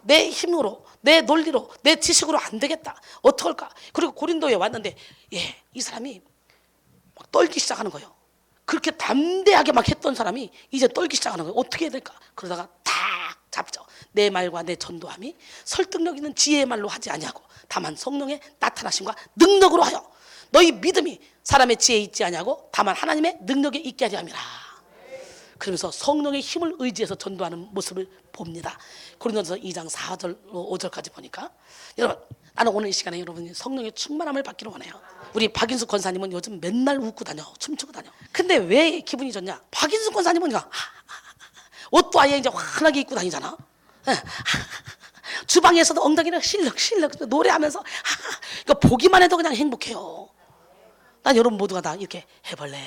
내 힘으로 내 논리로 내 지식으로 안 되겠다 어떡할까. 그리고 고린도에 왔는데 이 사람이 막 떨기 시작하는 거예요. 그렇게 담대하게 막 했던 사람이 이제 떨기 시작하는 거예요. 어떻게 해야 될까. 그러다가 탁 잡죠. 내 말과 내 전도함이 설득력 있는 지혜의 말로 하지 아니하고 다만 성령의 나타나심과 능력으로 하여 너희 믿음이 사람의 지혜에 있지 아니하고 다만 하나님의 능력에 있게 하려 함이라. 그러면서 성령의 힘을 의지해서 전도하는 모습을 봅니다. 고린도전서 2장 4절 5절까지 보니까 여러분 나는 오늘 이 시간에 여러분이 성령의 충만함을 받기를 원해요. 우리 박인숙 권사님은 요즘 맨날 웃고 다녀 춤추고 다녀. 근데 왜 기분이 좋냐? 박인숙 권사님은 옷도 아예 이제 환하게 입고 다니잖아. 주방에서도 엉덩이를 실룩실룩 노래하면서 그러니까 보기만 해도 그냥 행복해요. 난 여러분 모두가 다 이렇게 해볼래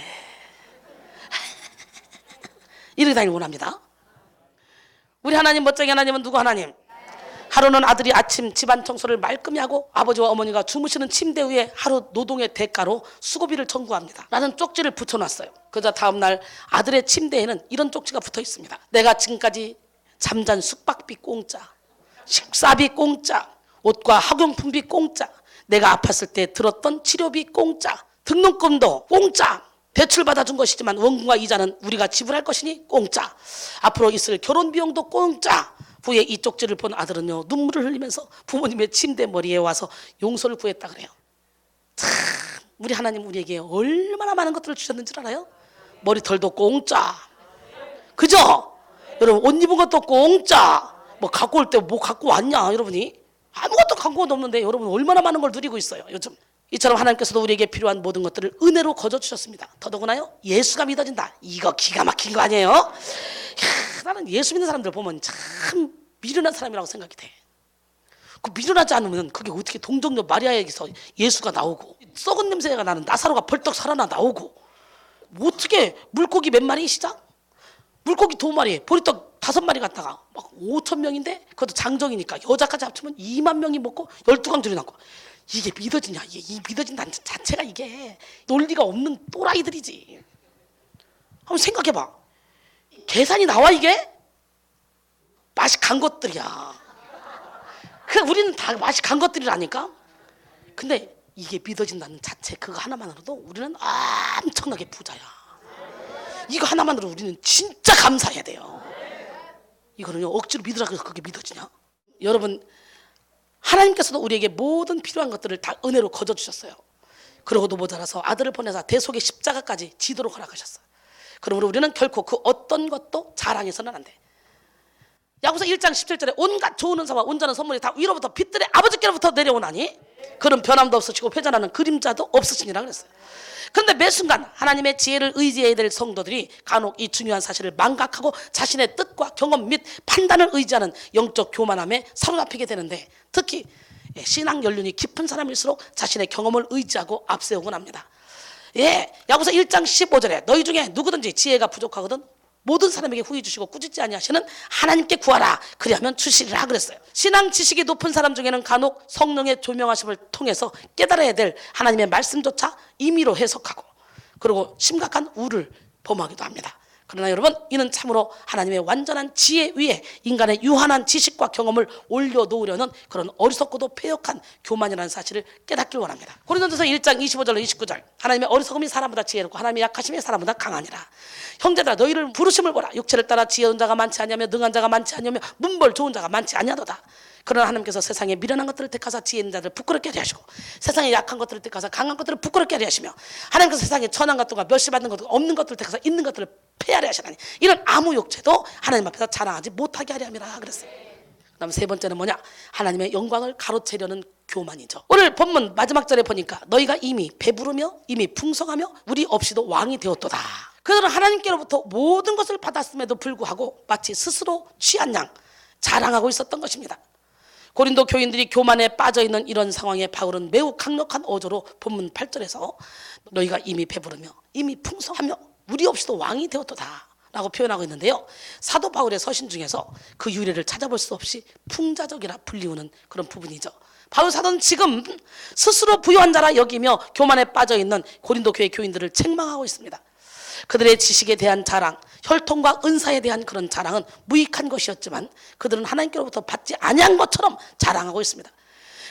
이렇게 다니길 원합니다. 우리 하나님 멋쟁이 하나님은 누구 하나님? 하루는 아들이 아침 집안 청소를 말끔히 하고 아버지와 어머니가 주무시는 침대 위에 하루 노동의 대가로 수고비를 청구합니다. 라는 쪽지를 붙여놨어요. 그러자 다음날 아들의 침대에는 이런 쪽지가 붙어 있습니다. 내가 지금까지 잠잔 숙박비 공짜 식사비 공짜, 옷과 학용품비 공짜, 내가 아팠을 때 들었던 치료비 공짜, 등록금도 공짜. 대출 받아준 것이지만 원금과 이자는 우리가 지불할 것이니 공짜. 앞으로 있을 결혼 비용도 공짜. 후에 이 쪽지를 본 아들은요, 눈물을 흘리면서 부모님의 침대 머리에 와서 용서를 구했다 그래요. 참, 우리 하나님 우리에게 얼마나 많은 것들을 주셨는지 알아요? 머리털도 공짜. 그죠? 여러분, 옷 입은 것도 공짜. 뭐 갖고 올 때 뭐 갖고 왔냐, 여러분이? 아무것도 갖고 온 없는데 여러분 얼마나 많은 걸 누리고 있어요, 요즘. 이처럼 하나님께서도 우리에게 필요한 모든 것들을 은혜로 거저 주셨습니다. 더더구나요, 예수가 믿어진다. 이거 기가 막힌 거 아니에요? 이야, 나는 예수 믿는 사람들 보면 참 미련한 사람이라고 생각이 돼. 그 미련하지 않으면 그게 어떻게 동정녀 마리아에게서 예수가 나오고, 썩은 냄새가 나는 나사로가 벌떡 살아나 나오고, 뭐 어떻게 물고기 몇 마리 시작? 물고기 2마리, 보리떡 5마리 갖다가 막 5,000명인데 그것도 장정이니까 여자까지 합치면 2만 명이 먹고 12강줄이 남고, 이게 믿어지냐? 이 믿어진다는 자체가 이게 논리가 없는 또라이들이지. 한번 생각해봐. 계산이 나와 이게? 맛이 간 것들이야. 그 우리는 다 맛이 간 것들이라니까. 근데 이게 믿어진다는 자체 그거 하나만으로도 우리는 엄청나게 부자야. 이거 하나만으로 우리는 진짜 감사해야 돼요. 이거는요, 억지로 믿으라 그래서 그게 믿어지냐? 여러분, 하나님께서도 우리에게 모든 필요한 것들을 다 은혜로 거저 주셨어요. 그러고도 모자라서 아들을 보내사 대속의 십자가까지 지도록 허락하셨어요. 그러므로 우리는 결코 그 어떤 것도 자랑해서는 안 돼. 야고보서 1장 17절에 온갖 좋은 은사와 온전한 선물이 다 위로부터 빛들의 아버지께로부터 내려오나니 그런 변함도 없으시고 회전하는 그림자도 없으시니라 그랬어요. 그런데 매 순간 하나님의 지혜를 의지해야 될 성도들이 간혹 이 중요한 사실을 망각하고 자신의 뜻과 경험 및 판단을 의지하는 영적 교만함에 사로잡히게 되는데, 특히 신앙 연륜이 깊은 사람일수록 자신의 경험을 의지하고 앞세우곤 합니다. 야고보서 1장 15절에 너희 중에 누구든지 지혜가 부족하거든 모든 사람에게 후히 주시고 꾸짖지 아니하시는 하나님께 구하라, 그리하면 주시리라 그랬어요. 신앙 지식이 높은 사람 중에는 간혹 성령의 조명하심을 통해서 깨달아야 될 하나님의 말씀조차 임의로 해석하고, 그리고 심각한 우를 범하기도 합니다. 그러나 여러분, 이는 참으로 하나님의 완전한 지혜 위에 인간의 유한한 지식과 경험을 올려놓으려는 그런 어리석고도 패역한 교만이라는 사실을 깨닫길 원합니다. 고린도전서 1장 25절로 29절, 하나님의 어리석음이 사람보다 지혜롭고 하나님의 약하심이 사람보다 강하니라. 형제들아, 너희를 부르심을 보라. 육체를 따라 지혜로운 자가 많지 아니하며 능한 자가 많지 아니하며 문벌 좋은 자가 많지 아니하도다. 그러나 하나님께서 세상에 미련한 것들을 택하사 지혜 있는 자들을 부끄럽게 하려 하시고, 세상에 약한 것들을 택하사 강한 것들을 부끄럽게 하려 하시며, 하나님께서 세상에 천한 것들과 멸시받는 것들과 없는 것들을 택하사 있는 것들을 폐하려 하시나니 이런 아무 욕체도 하나님 앞에서 자랑하지 못하게 하려 함이라 그랬어요. 그다음 세 번째는 뭐냐? 하나님의 영광을 가로채려는 교만이죠. 오늘 본문 마지막 절에 보니까 너희가 이미 배부르며 이미 풍성하며 우리 없이도 왕이 되었도다. 그들은 하나님께로부터 모든 것을 받았음에도 불구하고 마치 스스로 취한 양 자랑하고 있었던 것입니다. 고린도 교인들이 교만에 빠져있는 이런 상황에 바울은 매우 강력한 어조로 본문 8절에서 너희가 이미 배부르며 이미 풍성하며 우리 없이도 왕이 되었도다 라고 표현하고 있는데요, 사도 바울의 서신 중에서 그 유래를 찾아볼 수 없이 풍자적이라 불리우는 그런 부분이죠. 바울 사도는 지금 스스로 부유한 자라 여기며 교만에 빠져있는 고린도 교회 교인들을 책망하고 있습니다. 그들의 지식에 대한 자랑, 혈통과 은사에 대한 그런 자랑은 무익한 것이었지만 그들은 하나님께로부터 받지 아니한 것처럼 자랑하고 있습니다.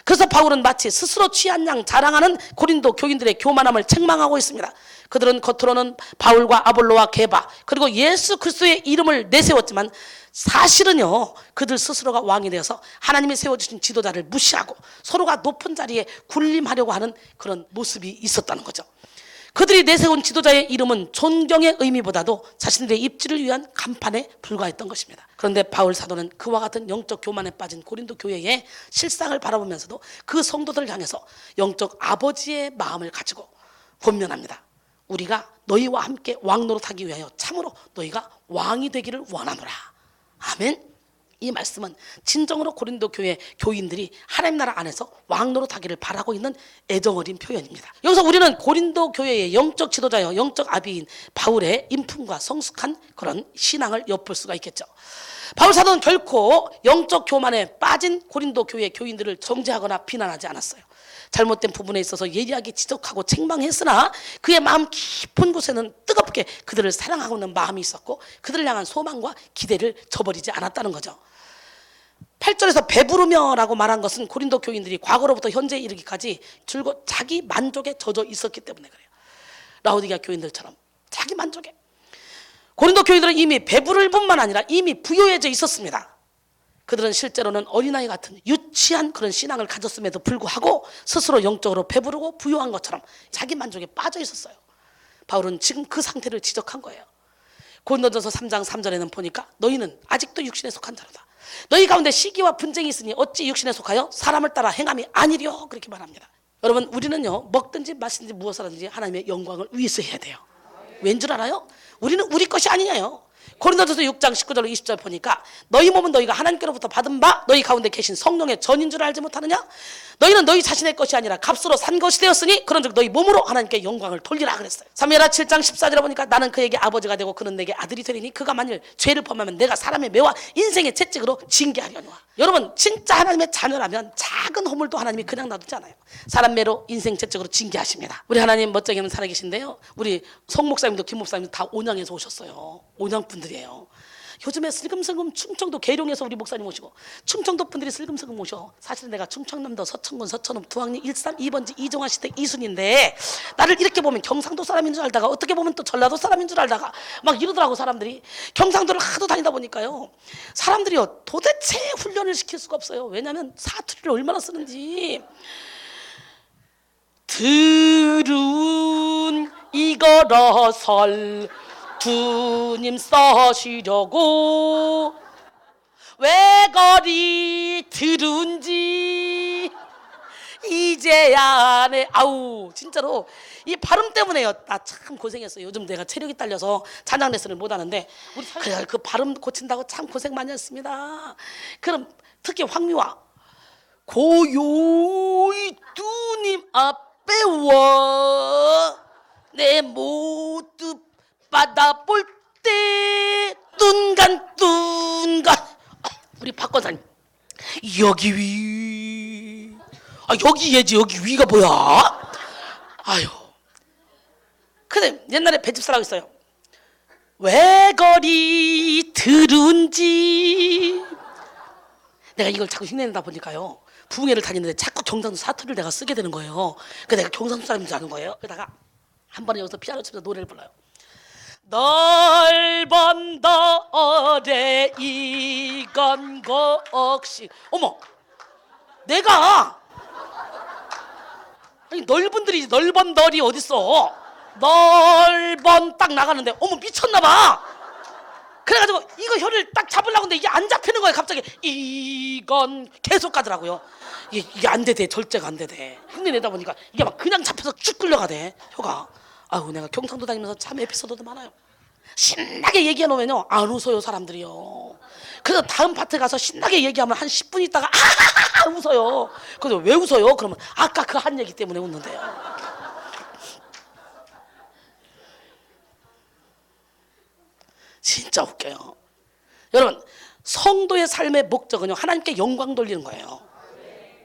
그래서 바울은 마치 스스로 취한 양 자랑하는 고린도 교인들의 교만함을 책망하고 있습니다. 그들은 겉으로는 바울과 아볼로와 게바 그리고 예수 그리스도의 이름을 내세웠지만 사실은요, 그들 스스로가 왕이 되어서 하나님이 세워주신 지도자를 무시하고 서로가 높은 자리에 군림하려고 하는 그런 모습이 있었다는 거죠. 그들이 내세운 지도자의 이름은 존경의 의미보다도 자신들의 입지를 위한 간판에 불과했던 것입니다. 그런데 바울 사도는 그와 같은 영적 교만에 빠진 고린도 교회의 실상을 바라보면서도 그 성도들을 향해서 영적 아버지의 마음을 가지고 권면합니다. 우리가 너희와 함께 왕노릇하기 위하여 참으로 너희가 왕이 되기를 원하노라. 아멘. 이 말씀은 진정으로 고린도 교회 교인들이 하나님 나라 안에서 왕노릇하기를 바라고 있는 애정어린 표현입니다. 여기서 우리는 고린도 교회의 영적 지도자여 영적 아비인 바울의 인품과 성숙한 그런 신앙을 엿볼 수가 있겠죠. 바울 사도는 결코 영적 교만에 빠진 고린도 교회 교인들을 정죄하거나 비난하지 않았어요. 잘못된 부분에 있어서 예리하게 지적하고 책망했으나 그의 마음 깊은 곳에는 뜨겁게 그들을 사랑하고 있는 마음이 있었고 그들을 향한 소망과 기대를 저버리지 않았다는 거죠. 8절에서 배부르며라고 말한 것은 고린도 교인들이 과거로부터 현재에 이르기까지 자기 만족에 젖어 있었기 때문에 그래요. 라오디게아 교인들처럼 자기 만족에. 고린도 교인들은 이미 배부를 뿐만 아니라 이미 부요해져 있었습니다. 그들은 실제로는 어린아이 같은 유치한 그런 신앙을 가졌음에도 불구하고 스스로 영적으로 배부르고 부요한 것처럼 자기 만족에 빠져 있었어요. 바울은 지금 그 상태를 지적한 거예요. 고린도전서 3장 3절에는 보니까 너희는 아직도 육신에 속한 자로다. 너희 가운데 시기와 분쟁이 있으니 어찌 육신에 속하여 사람을 따라 행함이 아니려, 그렇게 말합니다. 여러분, 우리는요 먹든지 마시든지 무엇을 하든지 하나님의 영광을 위해서 해야 돼요. 왠 줄 알아요? 우리는 우리 것이 아니냐요. 고린도전서 6장 19절 20절 보니까 너희 몸은 너희가 하나님께로부터 받은 바 너희 가운데 계신 성령의 전인 줄 알지 못하느냐? 너희는 너희 자신의 것이 아니라 값으로 산 것이 되었으니 그런즉 너희 몸으로 하나님께 영광을 돌리라 그랬어요. 사무엘하 7장 14절에 보니까 나는 그에게 아버지가 되고 그는 내게 아들이 되리니 그가 만일 죄를 범하면 내가 사람의 매와 인생의 채찍으로 징계하려니와. 여러분, 진짜 하나님의 자녀라면 작은 허물도 하나님이 그냥 놔두지 않아요. 사람 매로 인생 채찍으로 징계하십니다. 우리 하나님 멋쟁이는 살아계신데요, 우리 송 목사님도 김 목사님도 다 온양에서 오셨어요. 온양 분들이에요. 요즘에 슬금슬금 충청도 계룡에서 우리 목사님 오시고 충청도 분들이 슬금슬금 오셔. 사실은 내가 충청남도 서천군 서천읍 두학리 132번지 2 이종화 시댁 이순인데 나를 이렇게 보면 경상도 사람인 줄 알다가 어떻게 보면 또 전라도 사람인 줄 알다가 막 이러더라고. 사람들이 경상도를 하도 다니다 보니까요, 사람들이요 도대체 훈련을 시킬 수가 없어요. 왜냐하면 사투리를 얼마나 쓰는지. 들은 이거러설 주님 써시려고 왜 거리 들은지 이제야 네. 아우, 진짜로 이 발음 때문에요. 나 참 고생했어요. 요즘 내가 체력이 딸려서 찬양 레슨을 못 하는데 그래, 그 발음 고친다고 참 고생 많이 했습니다. 그럼 특히 황미화 고요히 두님 앞에 와 내 모두 받아볼 때 뚱간뚱간. 우리 박 권사님 여기 위. 여기 얘지. 여기 위가 뭐야? 아유. 근데 옛날에 배집사라고 있어요. 왜 거리 들은지. 내가 이걸 자꾸 흉내낸다 보니까요, 부흥회를 다니는데 자꾸 경상도 사투리를 내가 쓰게 되는 거예요. 그래서 내가 경상도 사람인 줄 아는 거예요. 그러다가 한 번에 여기서 피아노 치면서 노래를 불러요. 넓은 덜에 이건 것이. 어머, 내가 아니 넓은 덜이 어딨어. 넓은 딱 나가는데 어머 미쳤나봐. 그래가지고 이거 혀를 딱 잡으려고 하는데 이게 안 잡히는 거예요. 갑자기 이건 계속 가더라고요. 이게 안 되대. 절제가 안 되대. 흉내 내다 보니까 이게 막 그냥 잡혀서 쭉 끌려가대, 혀가. 아유, 내가 경상도 다니면서 참 에피소드도 많아요. 신나게 얘기해 놓으면요 안 웃어요, 사람들이요. 그래서 다음 파트 가서 신나게 얘기하면 한 10분 있다가 아하하하 웃어요. 그래서 왜 웃어요? 그러면 아까 그 한 얘기 때문에 웃는데요. 진짜 웃겨요. 여러분, 성도의 삶의 목적은요 하나님께 영광 돌리는 거예요.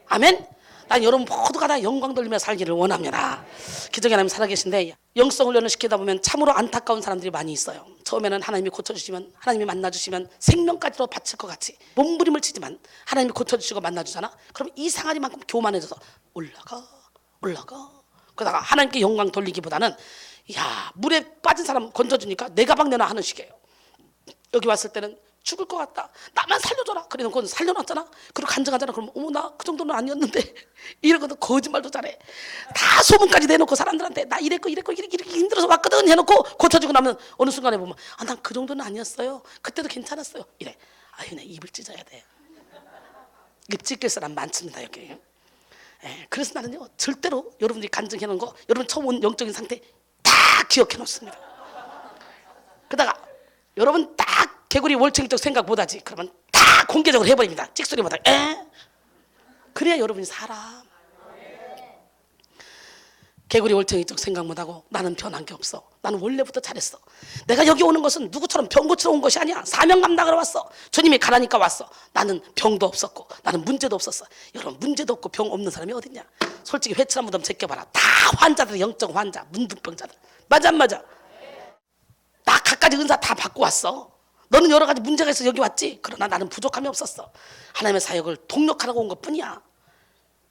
아멘. 난 여러분 모두가 다 영광 돌리며 살기를 원합니다. 기적의 하나님 살아계신데 영성 훈련을 시키다 보면 참으로 안타까운 사람들이 많이 있어요. 처음에는 하나님이 고쳐주시면, 하나님이 만나주시면 생명까지도 바칠 것 같이 몸부림을 치지만 하나님이 고쳐주시고 만나주잖아. 그럼 이 상아리만큼 교만해져서 올라가. 그러다가 하나님께 영광 돌리기보다는 야, 물에 빠진 사람 건져주니까 내 가방 내놔 하는 식이에요. 여기 왔을 때는 죽을 것 같다, 나만 살려줘라. 그래 놓고 살려놨잖아. 그리고 간증하잖아. 그러면 어머 나 그 정도는 아니었는데 이러고도 거짓말도 잘해. 다 소문까지 내놓고 사람들한테 나 이렇게 힘들어서 왔거든 해놓고 고쳐주고 나면 어느 순간에 보면 난 그 정도는 아니었어요, 그때도 괜찮았어요 이래. 아유, 내 입을 찢어야 돼. 입 찢길 사람 많습니다 여기. 그래서 나는요 절대로 여러분들이 간증해 놓은 거 여러분 처음 온 영적인 상태 다 기억해 놓습니다. 그러다가 여러분 딱 개구리 월층적 생각 못하지 그러면 다 공개적으로 해버립니다. 찍소리 못하게. 그래야 여러분이 살아. 개구리 월층적 생각 못하고 나는 변한 게 없어, 나는 원래부터 잘했어, 내가 여기 오는 것은 누구처럼 병 고치러 온 것이 아니야, 사명 감당하러 왔어, 주님이 가라니까 왔어. 나는 병도 없었고 나는 문제도 없었어. 여러분 문제도 없고 병 없는 사람이 어딨냐. 솔직히 회칠한 무덤 제껴봐라. 다 환자들, 영적 환자, 문둥병자들. 맞아 안 맞아? 나 갖가지 은사 다 받고 왔어. 너는 여러 가지 문제가 있어 여기 왔지. 그러나 나는 부족함이 없었어. 하나님의 사역을 동력하라고 온 것뿐이야.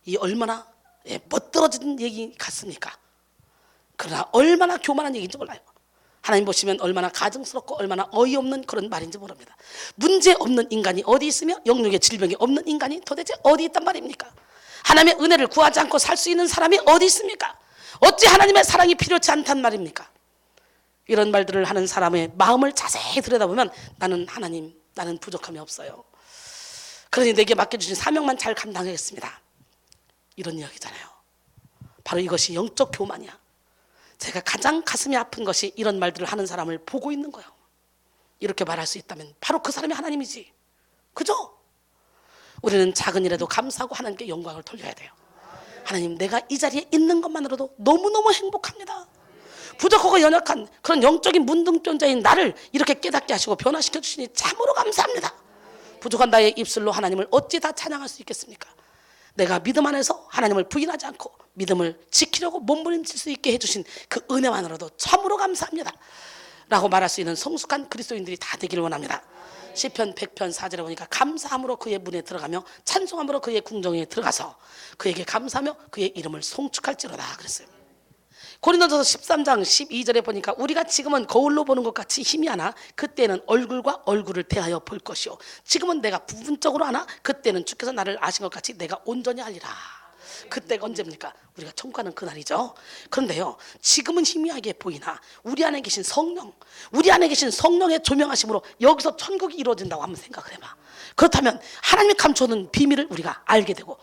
이 얼마나 멋들어진 얘기 같습니까? 그러나 얼마나 교만한 얘기인지 몰라요. 하나님 보시면 얼마나 가증스럽고 얼마나 어이없는 그런 말인지 모릅니다. 문제 없는 인간이 어디 있으며 영육의 질병이 없는 인간이 도대체 어디 있단 말입니까? 하나님의 은혜를 구하지 않고 살 수 있는 사람이 어디 있습니까? 어찌 하나님의 사랑이 필요치 않단 말입니까? 이런 말들을 하는 사람의 마음을 자세히 들여다보면 나는 하나님, 나는 부족함이 없어요. 그러니 내게 맡겨주신 사명만 잘 감당하겠습니다. 이런 이야기잖아요. 바로 이것이 영적 교만이야. 제가 가장 가슴이 아픈 것이 이런 말들을 하는 사람을 보고 있는 거예요. 이렇게 말할 수 있다면 바로 그 사람이 하나님이지. 그죠? 우리는 작은 일에도 감사하고 하나님께 영광을 돌려야 돼요. 하나님, 내가 이 자리에 있는 것만으로도 너무너무 행복합니다. 부족하고 연약한 그런 영적인 문둥병자인 나를 이렇게 깨닫게 하시고 변화시켜 주시니 참으로 감사합니다. 부족한 나의 입술로 하나님을 어찌 다 찬양할 수 있겠습니까? 내가 믿음 안에서 하나님을 부인하지 않고 믿음을 지키려고 몸부림칠 수 있게 해주신 그 은혜만으로도 참으로 감사합니다 라고 말할 수 있는 성숙한 그리스도인들이 다 되기를 원합니다. 시편 100편 4절에 보니까 감사함으로 그의 문에 들어가며 찬송함으로 그의 궁정에 들어가서 그에게 감사하며 그의 이름을 송축할지로다 그랬어요. 고린도전서 13장 12절에 보니까 우리가 지금은 거울로 보는 것 같이 힘이 하나 그때는 얼굴과 얼굴을 대하여 볼 것이요 지금은 내가 부분적으로 하나 그때는 주께서 나를 아신 것 같이 내가 온전히 알리라. 그때가 언제입니까? 우리가 천국 가는 그날이죠. 그런데요, 지금은 희미하게 보이나 우리 안에 계신 성령, 우리 안에 계신 성령의 조명하심으로 여기서 천국이 이루어진다고 한번 생각을 해봐. 그렇다면 하나님이 감춰놓은 비밀을 우리가 알게 되고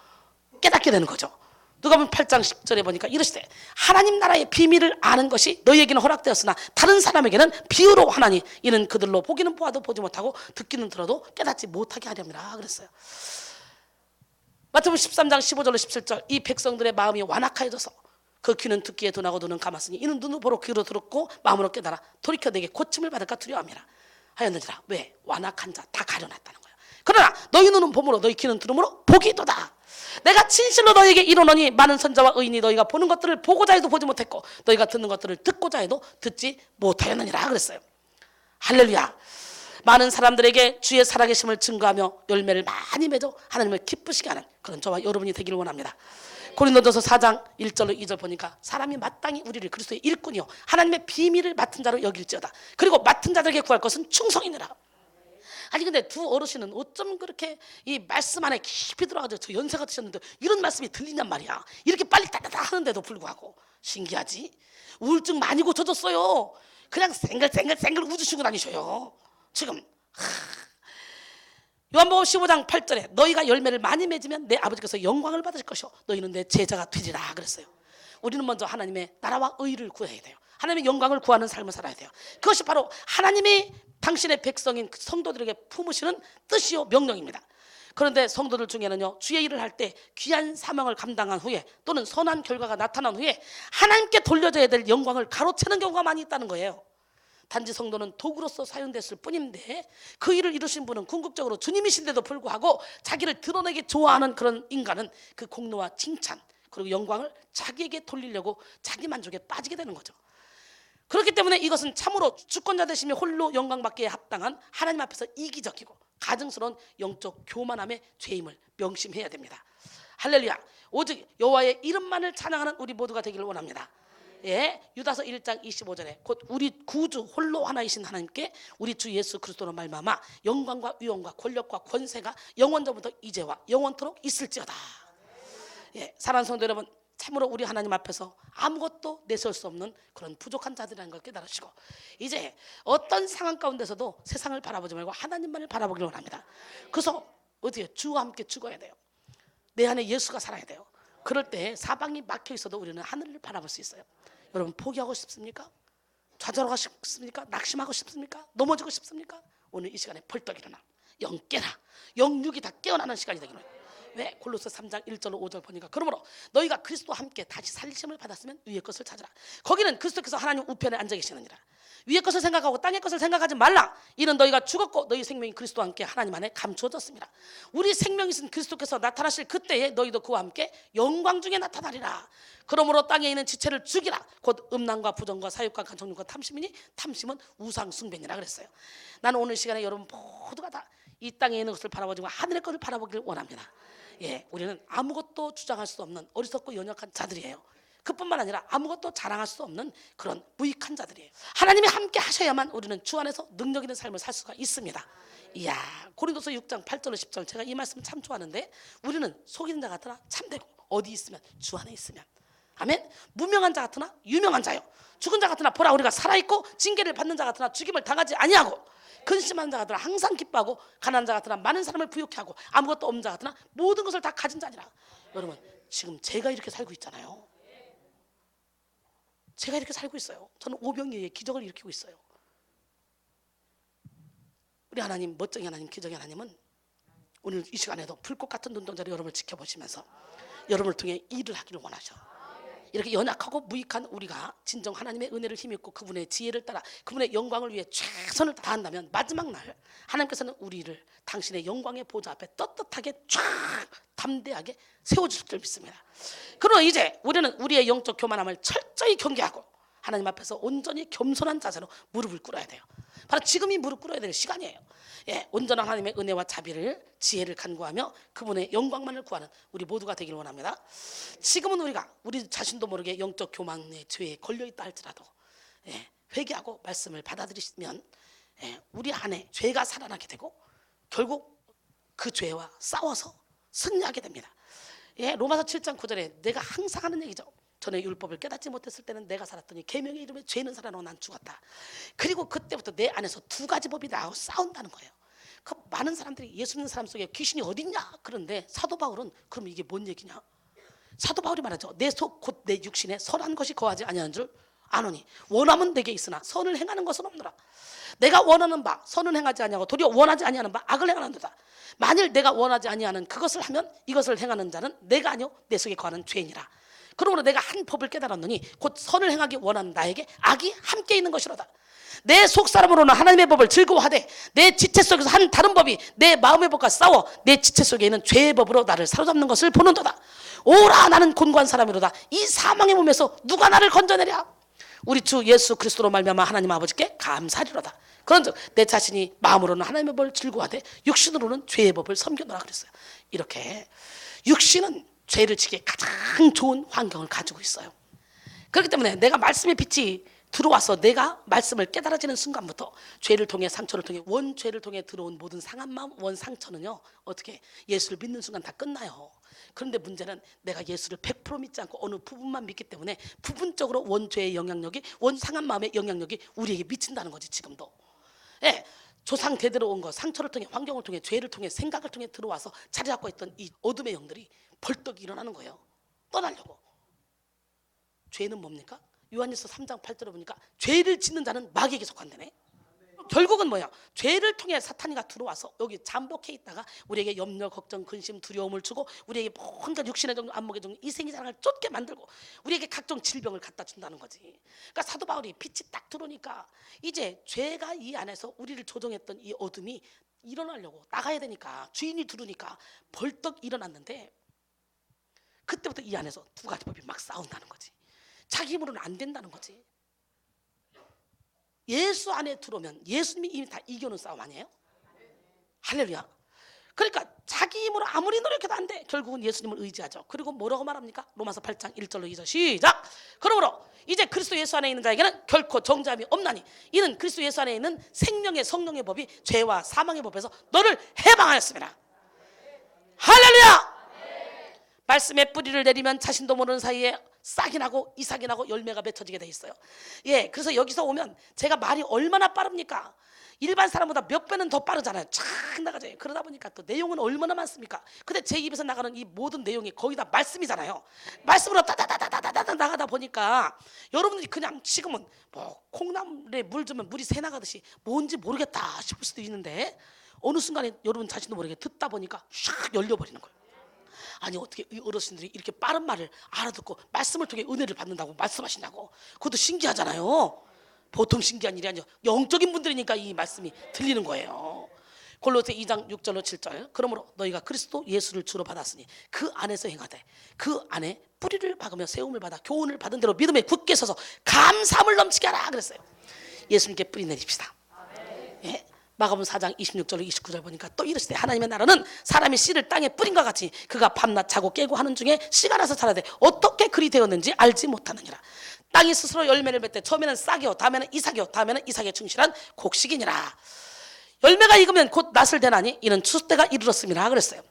깨닫게 되는 거죠. 누가복음 8장 10절에 보니까 이러시되 하나님 나라의 비밀을 아는 것이 너희에게는 허락되었으나 다른 사람에게는 비유로 하나니 이는 그들로 보기는 보아도 보지 못하고 듣기는 들어도 깨닫지 못하게 하렵니다 그랬어요. 마태복음 13장 15절로 17절 이 백성들의 마음이 완악하여져서 그 귀는 듣기에 둔하고 눈은 감았으니 이는 눈으로 보러 귀로 들었고 마음으로 깨달아 돌이켜 내게 고침을 받을까 두려워함이라 하였느니라. 왜? 완악한 자 다 가려놨다는 거예요. 그러나 너희 눈은 봄으로 너희 귀는 들음으로 보기도다. 내가 진실로 너희에게 이르노니 많은 선자와 의인이 너희가 보는 것들을 보고자 해도 보지 못했고 너희가 듣는 것들을 듣고자 해도 듣지 못하였느니라 그랬어요. 할렐루야. 많은 사람들에게 주의 살아계심을 증거하며 열매를 많이 맺어 하나님을 기쁘시게 하는 그런 저와 여러분이 되기를 원합니다. 고린도전서 4장 1절로 2절 보니까 사람이 마땅히 우리를 그리스도의 일꾼이요 하나님의 비밀을 맡은 자로 여길지어다. 그리고 맡은 자들에게 구할 것은 충성이니라. 아니 근데 두 어르신은 어쩜 그렇게 이 말씀 안에 깊이 들어가서 저 연세가 드셨는데 이런 말씀이 들리냔 말이야. 이렇게 빨리 따다다 하는데도 불구하고 신기하지? 우울증 많이 고쳐졌어요. 그냥 생글생글 웃으시고 다니셔요 지금. 요한복음 15장 8절에 너희가 열매를 많이 맺으면 내 아버지께서 영광을 받으실 것이요 너희는 내 제자가 되리라 그랬어요. 우리는 먼저 하나님의 나라와 의를 구해야 돼요. 하나님의 영광을 구하는 삶을 살아야 돼요. 그것이 바로 하나님이 당신의 백성인 성도들에게 품으시는 뜻이요 명령입니다. 그런데 성도들 중에는요 주의 일을 할 때 귀한 사명을 감당한 후에 또는 선한 결과가 나타난 후에 하나님께 돌려져야 될 영광을 가로채는 경우가 많이 있다는 거예요. 단지 성도는 도구로서 사용됐을 뿐인데 그 일을 이루신 분은 궁극적으로 주님이신데도 불구하고 자기를 드러내기 좋아하는 그런 인간은 그 공로와 칭찬 그리고 영광을 자기에게 돌리려고 자기 만족에 빠지게 되는 거죠. 그렇기 때문에 이것은 참으로 주권자 되시며 홀로 영광받기에 합당한 하나님 앞에서 이기적이고 가증스러운 영적 교만함의 죄임을 명심해야 됩니다. 할렐루야. 오직 여호와의 이름만을 찬양하는 우리 모두가 되기를 원합니다. 예, 유다서 1장 25절에 곧 우리 구주 홀로 하나이신 하나님께 우리 주 예수 그리스도로 말미암아 영광과 위엄과 권력과 권세가 영원전부터 이제와 영원토록 있을지어다. 예, 사랑하는 성도 여러분, 참으로 우리 하나님 앞에서 아무것도 내세울 수 없는 그런 부족한 자들이라는 걸 깨달으시고 이제 어떤 상황 가운데서도 세상을 바라보지 말고 하나님만을 바라보기를 원합니다. 그래서 어떻게 주와 함께 죽어야 돼요. 내 안에 예수가 살아야 돼요. 그럴 때 사방이 막혀 있어도 우리는 하늘을 바라볼 수 있어요. 여러분 포기하고 싶습니까? 좌절하고 싶습니까? 낙심하고 싶습니까? 넘어지고 싶습니까? 오늘 이 시간에 벌떡 일어나 영 깨라. 영육이 다 깨어나는 시간이 되기를. 왜? 골로새 3장 1절 5절 보니까 그러므로 너희가 그리스도와 함께 다시 살리심을 받았으면 위의 것을 찾으라. 거기는 그리스도께서 하나님 우편에 앉아 계시느니라. 위의 것을 생각하고 땅의 것을 생각하지 말라. 이는 너희가 죽었고 너희 생명이 그리스도와 함께 하나님 안에 감추어졌습니다. 우리 생명이신 그리스도께서 나타나실 그때에 너희도 그와 함께 영광 중에 나타나리라. 그러므로 땅에 있는 지체를 죽이라. 곧 음란과 부정과 사욕과 간청욕과 탐심이니 탐심은 우상 숭배니라 그랬어요. 나는 오늘 시간에 여러분 모두가 다 이 땅에 있는 것을 바라보지 말고 하늘의 것을 바라보기를 원합니다. 예, 우리는 아무것도 주장할 수 없는 어리석고 연약한 자들이에요. 그뿐만 아니라 아무것도 자랑할 수 없는 그런 무익한 자들이에요. 하나님이 함께 하셔야만 우리는 주 안에서 능력 있는 삶을 살 수가 있습니다. 이야, 고린도서 6장 8절 10절 제가 이 말씀 참 좋아하는데 우리는 속이는 자 같으나 참되고 어디 있으면 주 안에 있으면 아멘. 무명한 자 같으나 유명한 자요. 죽은 자 같으나 보라 우리가 살아있고 징계를 받는 자 같으나 죽임을 당하지 아니하고 근심한 자 같으나 항상 기뻐하고 가난한 자 같으나 많은 사람을 부욕해 하고 아무것도 없는 자 같으나 모든 것을 다 가진 자니라. 여러분 지금 제가 이렇게 살고 있잖아요. 제가 이렇게 살고 있어요. 저는 오병이어의 기적을 일으키고 있어요. 우리 하나님, 멋쟁이 하나님, 기적의 하나님은 오늘 이 시간에도 불꽃 같은 눈동자로 여러분을 지켜보시면서 여러분을 통해 일을 하기를 원하셔. 이렇게 연약하고 무익한 우리가 진정 하나님의 은혜를 힘입고 그분의 지혜를 따라 그분의 영광을 위해 최선을 다한다면 마지막 날 하나님께서는 우리를 당신의 영광의 보좌 앞에 떳떳하게 쫙 담대하게 세워주실 줄 믿습니다. 그러나 이제 우리는 우리의 영적 교만함을 철저히 경계하고 하나님 앞에서 온전히 겸손한 자세로 무릎을 꿇어야 돼요. 바로 지금이 무릎 꿇어야 될 시간이에요. 예, 온전한 하나님의 은혜와 자비를 지혜를 간구하며 그분의 영광만을 구하는 우리 모두가 되길 원합니다. 지금은 우리가 우리 자신도 모르게 영적 교만의 죄에 걸려있다 할지라도 회개하고 말씀을 받아들이시면 우리 안에 죄가 살아나게 되고 결국 그 죄와 싸워서 승리하게 됩니다. 로마서 7장 9절에 내가 항상 하는 얘기죠. 전에 율법을 깨닫지 못했을 때는 내가 살았더니 계명의 이름에 죄는 살아나고 난 죽었다. 그리고 그때부터 내 안에서 두 가지 법이 나하고 싸운다는 거예요. 그 많은 사람들이 예수 믿는 사람 속에 귀신이 어딨냐 그런데 사도 바울은 그럼 이게 뭔 얘기냐? 사도 바울이 말하죠. 내 속 곧 내 육신에 선한 것이 거하지 아니하는 줄 아노니 원함은 내게 있으나 선을 행하는 것은 없노라. 내가 원하는 바 선을 행하지 아니하고 도리어 원하지 아니하는 바 악을 행하는도다. 만일 내가 원하지 아니하는 그것을 하면 이것을 행하는 자는 내가 아니요 내 속에 거하는 죄인이라. 그러므로 내가 한 법을 깨달았노니 곧 선을 행하기 원하는 나에게 악이 함께 있는 것이로다. 내 속사람으로는 하나님의 법을 즐거워하되 내 지체 속에서 한 다른 법이 내 마음의 법과 싸워 내 지체 속에 있는 죄의 법으로 나를 사로잡는 것을 보는도다. 오라 나는 곤고한 사람이로다. 이 사망의 몸에서 누가 나를 건져내랴. 우리 주 예수 그리스도로 말미암아 하나님 아버지께 감사리로다. 그런즉 내 자신이 마음으로는 하나님의 법을 즐거워하되 육신으로는 죄의 법을 섬겨노라 그랬어요. 이렇게 육신은 죄를 지기에 가장 좋은 환경을 가지고 있어요. 그렇기 때문에 내가 말씀의 빛이 들어와서 내가 말씀을 깨달아지는 순간부터 죄를 통해 상처를 통해 원죄를 통해 들어온 모든 상한 마음 원상처는요 어떻게 예수를 믿는 순간 다 끝나요. 그런데 문제는 내가 예수를 100% 믿지 않고 어느 부분만 믿기 때문에 부분적으로 원죄의 영향력이 원상한 마음의 영향력이 우리에게 미친다는 거지. 지금도 조상 대대로 온 거 상처를 통해 환경을 통해 죄를 통해 생각을 통해 들어와서 자리 잡고 있던 이 어둠의 영들이 벌떡 일어나는 거예요. 떠나려고. 죄는 뭡니까? 요한일서 3장 8절에 보니까 죄를 짓는 자는 마귀에게 속한다네. 결국은 뭐야? 죄를 통해 사탄이가 들어와서 여기 잠복해 있다가 우리에게 염려, 걱정, 근심, 두려움을 주고 우리에게 뭔가 육신의 정도, 안목의 정도, 이생의 자랑을 쫓게 만들고 우리에게 각종 질병을 갖다 준다는 거지. 그러니까 사도 바울이 빛이 딱 들어오니까 이제 죄가 이 안에서 우리를 조종했던 이 어둠이 일어나려고 나가야 되니까 주인이 들으니까 벌떡 일어났는데 그때부터 이 안에서 두 가지 법이 막 싸운다는 거지. 자기 힘으로는 안 된다는 거지. 예수 안에 들어오면 예수님이 이미 다 이겨놓은 싸움 아니에요? 할렐루야. 그러니까 자기 힘으로 아무리 노력해도 안 돼. 결국은 예수님을 의지하죠. 그리고 뭐라고 말합니까? 로마서 8장 1절로 2절 시작. 그러므로 이제 그리스도 예수 안에 있는 자에게는 결코 정죄함이 없나니 이는 그리스도 예수 안에 있는 생명의 성령의 법이 죄와 사망의 법에서 너를 해방하였습니다. 할렐루야. 말씀의 뿌리를 내리면 자신도 모르는 사이에 싹이 나고 이삭이 나고 열매가 맺혀지게 돼 있어요. 그래서 여기서 오면 제가 말이 얼마나 빠릅니까? 일반 사람보다 몇 배는 더 빠르잖아요. 쫙 나가죠. 그러다 보니까 또 내용은 얼마나 많습니까? 근데 제 입에서 나가는 이 모든 내용이 거의 다 말씀이잖아요. 말씀으로 따다다다다다다 나가다 보니까 여러분들이 그냥 지금은 뭐 콩나물에 물 주면 물이 새 나가듯이 뭔지 모르겠다 싶을 수도 있는데 어느 순간에 여러분 자신도 모르게 듣다 보니까 샥 열려버리는 거예요. 아니 어떻게 이 어르신들이 이렇게 빠른 말을 알아듣고 말씀을 통해 은혜를 받는다고 말씀하시냐고. 그것도 신기하잖아요. 보통 신기한 일이 아니죠. 영적인 분들이니까 이 말씀이 들리는 거예요. 골로새 2장 6절로 7절. 그러므로 너희가 그리스도 예수를 주로 받았으니 그 안에서 행하되 그 안에 뿌리를 박으며 세움을 받아 교훈을 받은 대로 믿음에 굳게 서서 감사함을 넘치게 하라 그랬어요. 예수님께 뿌리 내립시다. 예. 마가복음 4장 26절로 29절 보니까 또 이르시되 하나님의 나라는 사람이 씨를 땅에 뿌린 것 같이 그가 밤낮 자고 깨고 하는 중에 씨가 나서 자라되 어떻게 그리 되었는지 알지 못하느니라. 땅이 스스로 열매를 맺되 처음에는 싹이요 다음에는 이삭이요 다음에는 이삭에 충실한 곡식이니라. 열매가 익으면 곧 낫을 대나니 이는 추수 때가 이르렀음이라 그랬어요.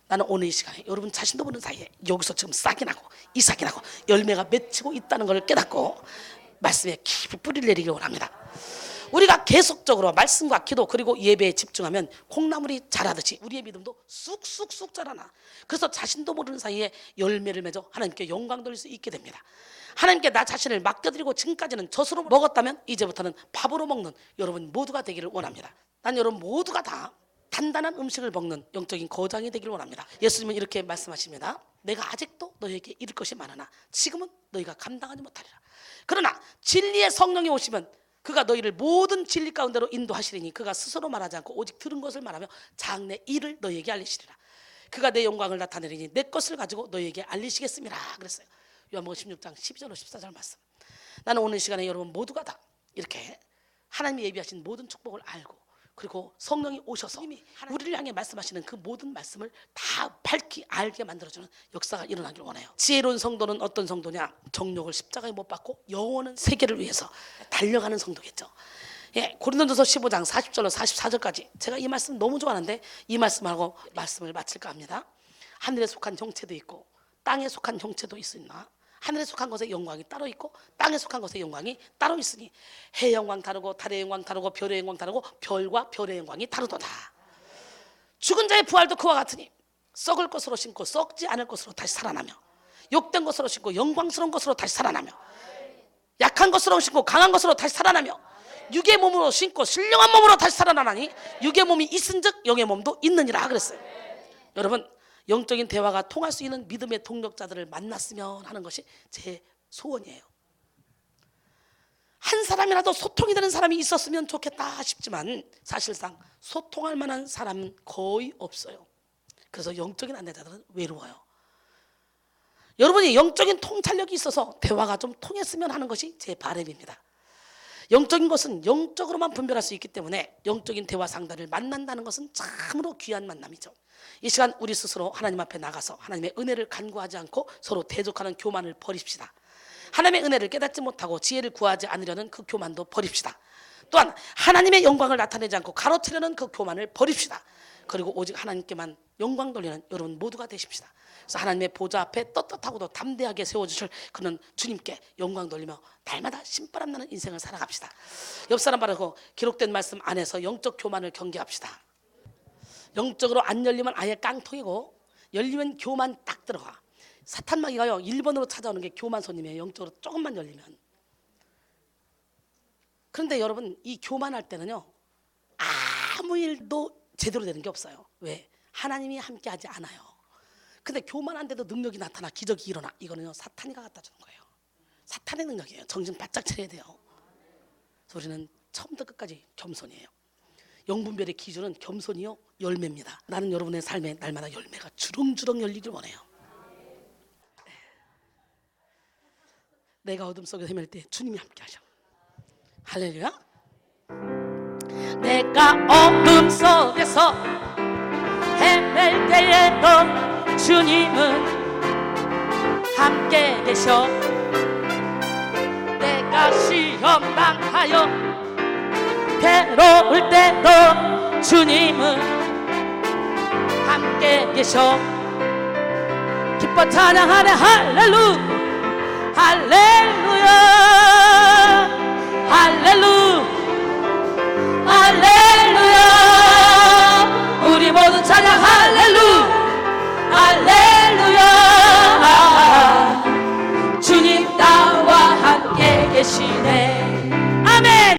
나는 오늘 이 시간에 여러분 자신도 모르는 사이에 여기서 지금 싹이 나고 이삭이 나고 열매가 맺히고 있다는 걸 깨닫고 말씀에 깊이 뿌리를 내리길 원합니다. 우리가 계속적으로 말씀과 기도 그리고 예배에 집중하면 콩나물이 자라듯이 우리의 믿음도 쑥쑥쑥 자라나. 그래서 자신도 모르는 사이에 열매를 맺어 하나님께 영광 돌릴 수 있게 됩니다. 하나님께 나 자신을 맡겨드리고 지금까지는 젖으로 먹었다면 이제부터는 밥으로 먹는 여러분 모두가 되기를 원합니다. 난 여러분 모두가 다 단단한 음식을 먹는 영적인 거장이 되기를 원합니다. 예수님은 이렇게 말씀하십니다. 내가 아직도 너희에게 이를 것이 많으나 지금은 너희가 감당하지 못하리라. 그러나 진리의 성령이 오시면 그가 너희를 모든 진리 가운데로 인도하시리니 그가 스스로 말하지 않고 오직 들은 것을 말하며 장래 일을 너희에게 알리시리라. 그가 내 영광을 나타내리니 내 것을 가지고 너희에게 알리시겠습니다 그랬어요. 요한복음 16장 12절로 14절 말씀. 나는 오늘 시간에 여러분 모두가 다 이렇게 하나님이 예비하신 모든 축복을 알고 그리고 성령이 오셔서 우리를 향해 말씀하시는 그 모든 말씀을 다 밝히 알게 만들어주는 역사가 일어나길 원해요. 지혜로운 성도는 어떤 성도냐? 정욕을 십자가에 못 박고 영원한 세계를 위해서 달려가는 성도겠죠. 예, 고린도전서 15장 40절로 44절까지 제가 이 말씀 너무 좋아하는데 이 말씀하고 말씀을 마칠까 합니다. 하늘에 속한 형체도 있고 땅에 속한 형체도 있으나 하늘에 속한 것의 영광이 따로 있고 땅에 속한 것의 영광이 따로 있으니 해의 영광 다르고 달의 영광 다르고 별의 영광 다르고 별과 별의 영광이 다르도다. 죽은 자의 부활도 그와 같으니 썩을 것으로 심고 썩지 않을 것으로 다시 살아나며 욕된 것으로 심고 영광스러운 것으로 다시 살아나며 약한 것으로 심고 강한 것으로 다시 살아나며 육의 몸으로 심고 신령한 몸으로 다시 살아나나니 육의 몸이 있은즉 영의 몸도 있느니라 그랬어요. 여러분 영적인 대화가 통할 수 있는 믿음의 동력자들을 만났으면 하는 것이 제 소원이에요. 한 사람이라도 소통이 되는 사람이 있었으면 좋겠다 싶지만 사실상 소통할 만한 사람은 거의 없어요. 그래서 영적인 안내자들은 외로워요. 여러분이 영적인 통찰력이 있어서 대화가 좀 통했으면 하는 것이 제 바람입니다. 영적인 것은 영적으로만 분별할 수 있기 때문에 영적인 대화 상대를 만난다는 것은 참으로 귀한 만남이죠. 이 시간 우리 스스로 하나님 앞에 나가서 하나님의 은혜를 간구하지 않고 서로 대적하는 교만을 버립시다. 하나님의 은혜를 깨닫지 못하고 지혜를 구하지 않으려는 그 교만도 버립시다. 또한 하나님의 영광을 나타내지 않고 가로채려는 그 교만을 버립시다. 그리고 오직 하나님께만 영광 돌리는 여러분 모두가 되십시다. 그래서 하나님의 보좌 앞에 떳떳하고도 담대하게 세워주실 그는 주님께 영광 돌리며 날마다 신바람 나는 인생을 살아갑시다. 옆 사람 바라고 기록된 말씀 안에서 영적 교만을 경계합시다. 영적으로 안 열리면 아예 깡통이고 열리면 교만 딱 들어가. 사탄마귀가요 1번으로 찾아오는 게 교만 손님이에요. 영적으로 조금만 열리면. 그런데 여러분 이 교만할 때는요 아무 일도 제대로 되는 게 없어요. 왜? 하나님이 함께하지 않아요. 근데 교만한데도 능력이 나타나 기적이 일어나. 이거는요 사탄이가 갖다 주는 거예요. 사탄의 능력이에요. 정신 바짝 차려야 돼요. 그래서 우리는 처음부터 끝까지 겸손이에요. 영분별의 기준은 겸손이요 열매입니다. 나는 여러분의 삶에 날마다 열매가 주렁주렁 열리길 원해요. 내가 어둠 속에 헤맬 때 주님이 함께 하셔. 할렐루야. 내가 어둠 속에서 헤맬 때에도 주님은 함께 계셔. 내가 시험 당하여 괴로울 때도 주님은 함께 계셔. 기뻐 찬양하네. 할렐루야 할렐루야 할렐루야 할렐루야. 우리 모두 찬양 할렐루야 할렐루야. 주님 나와 함께 계시네.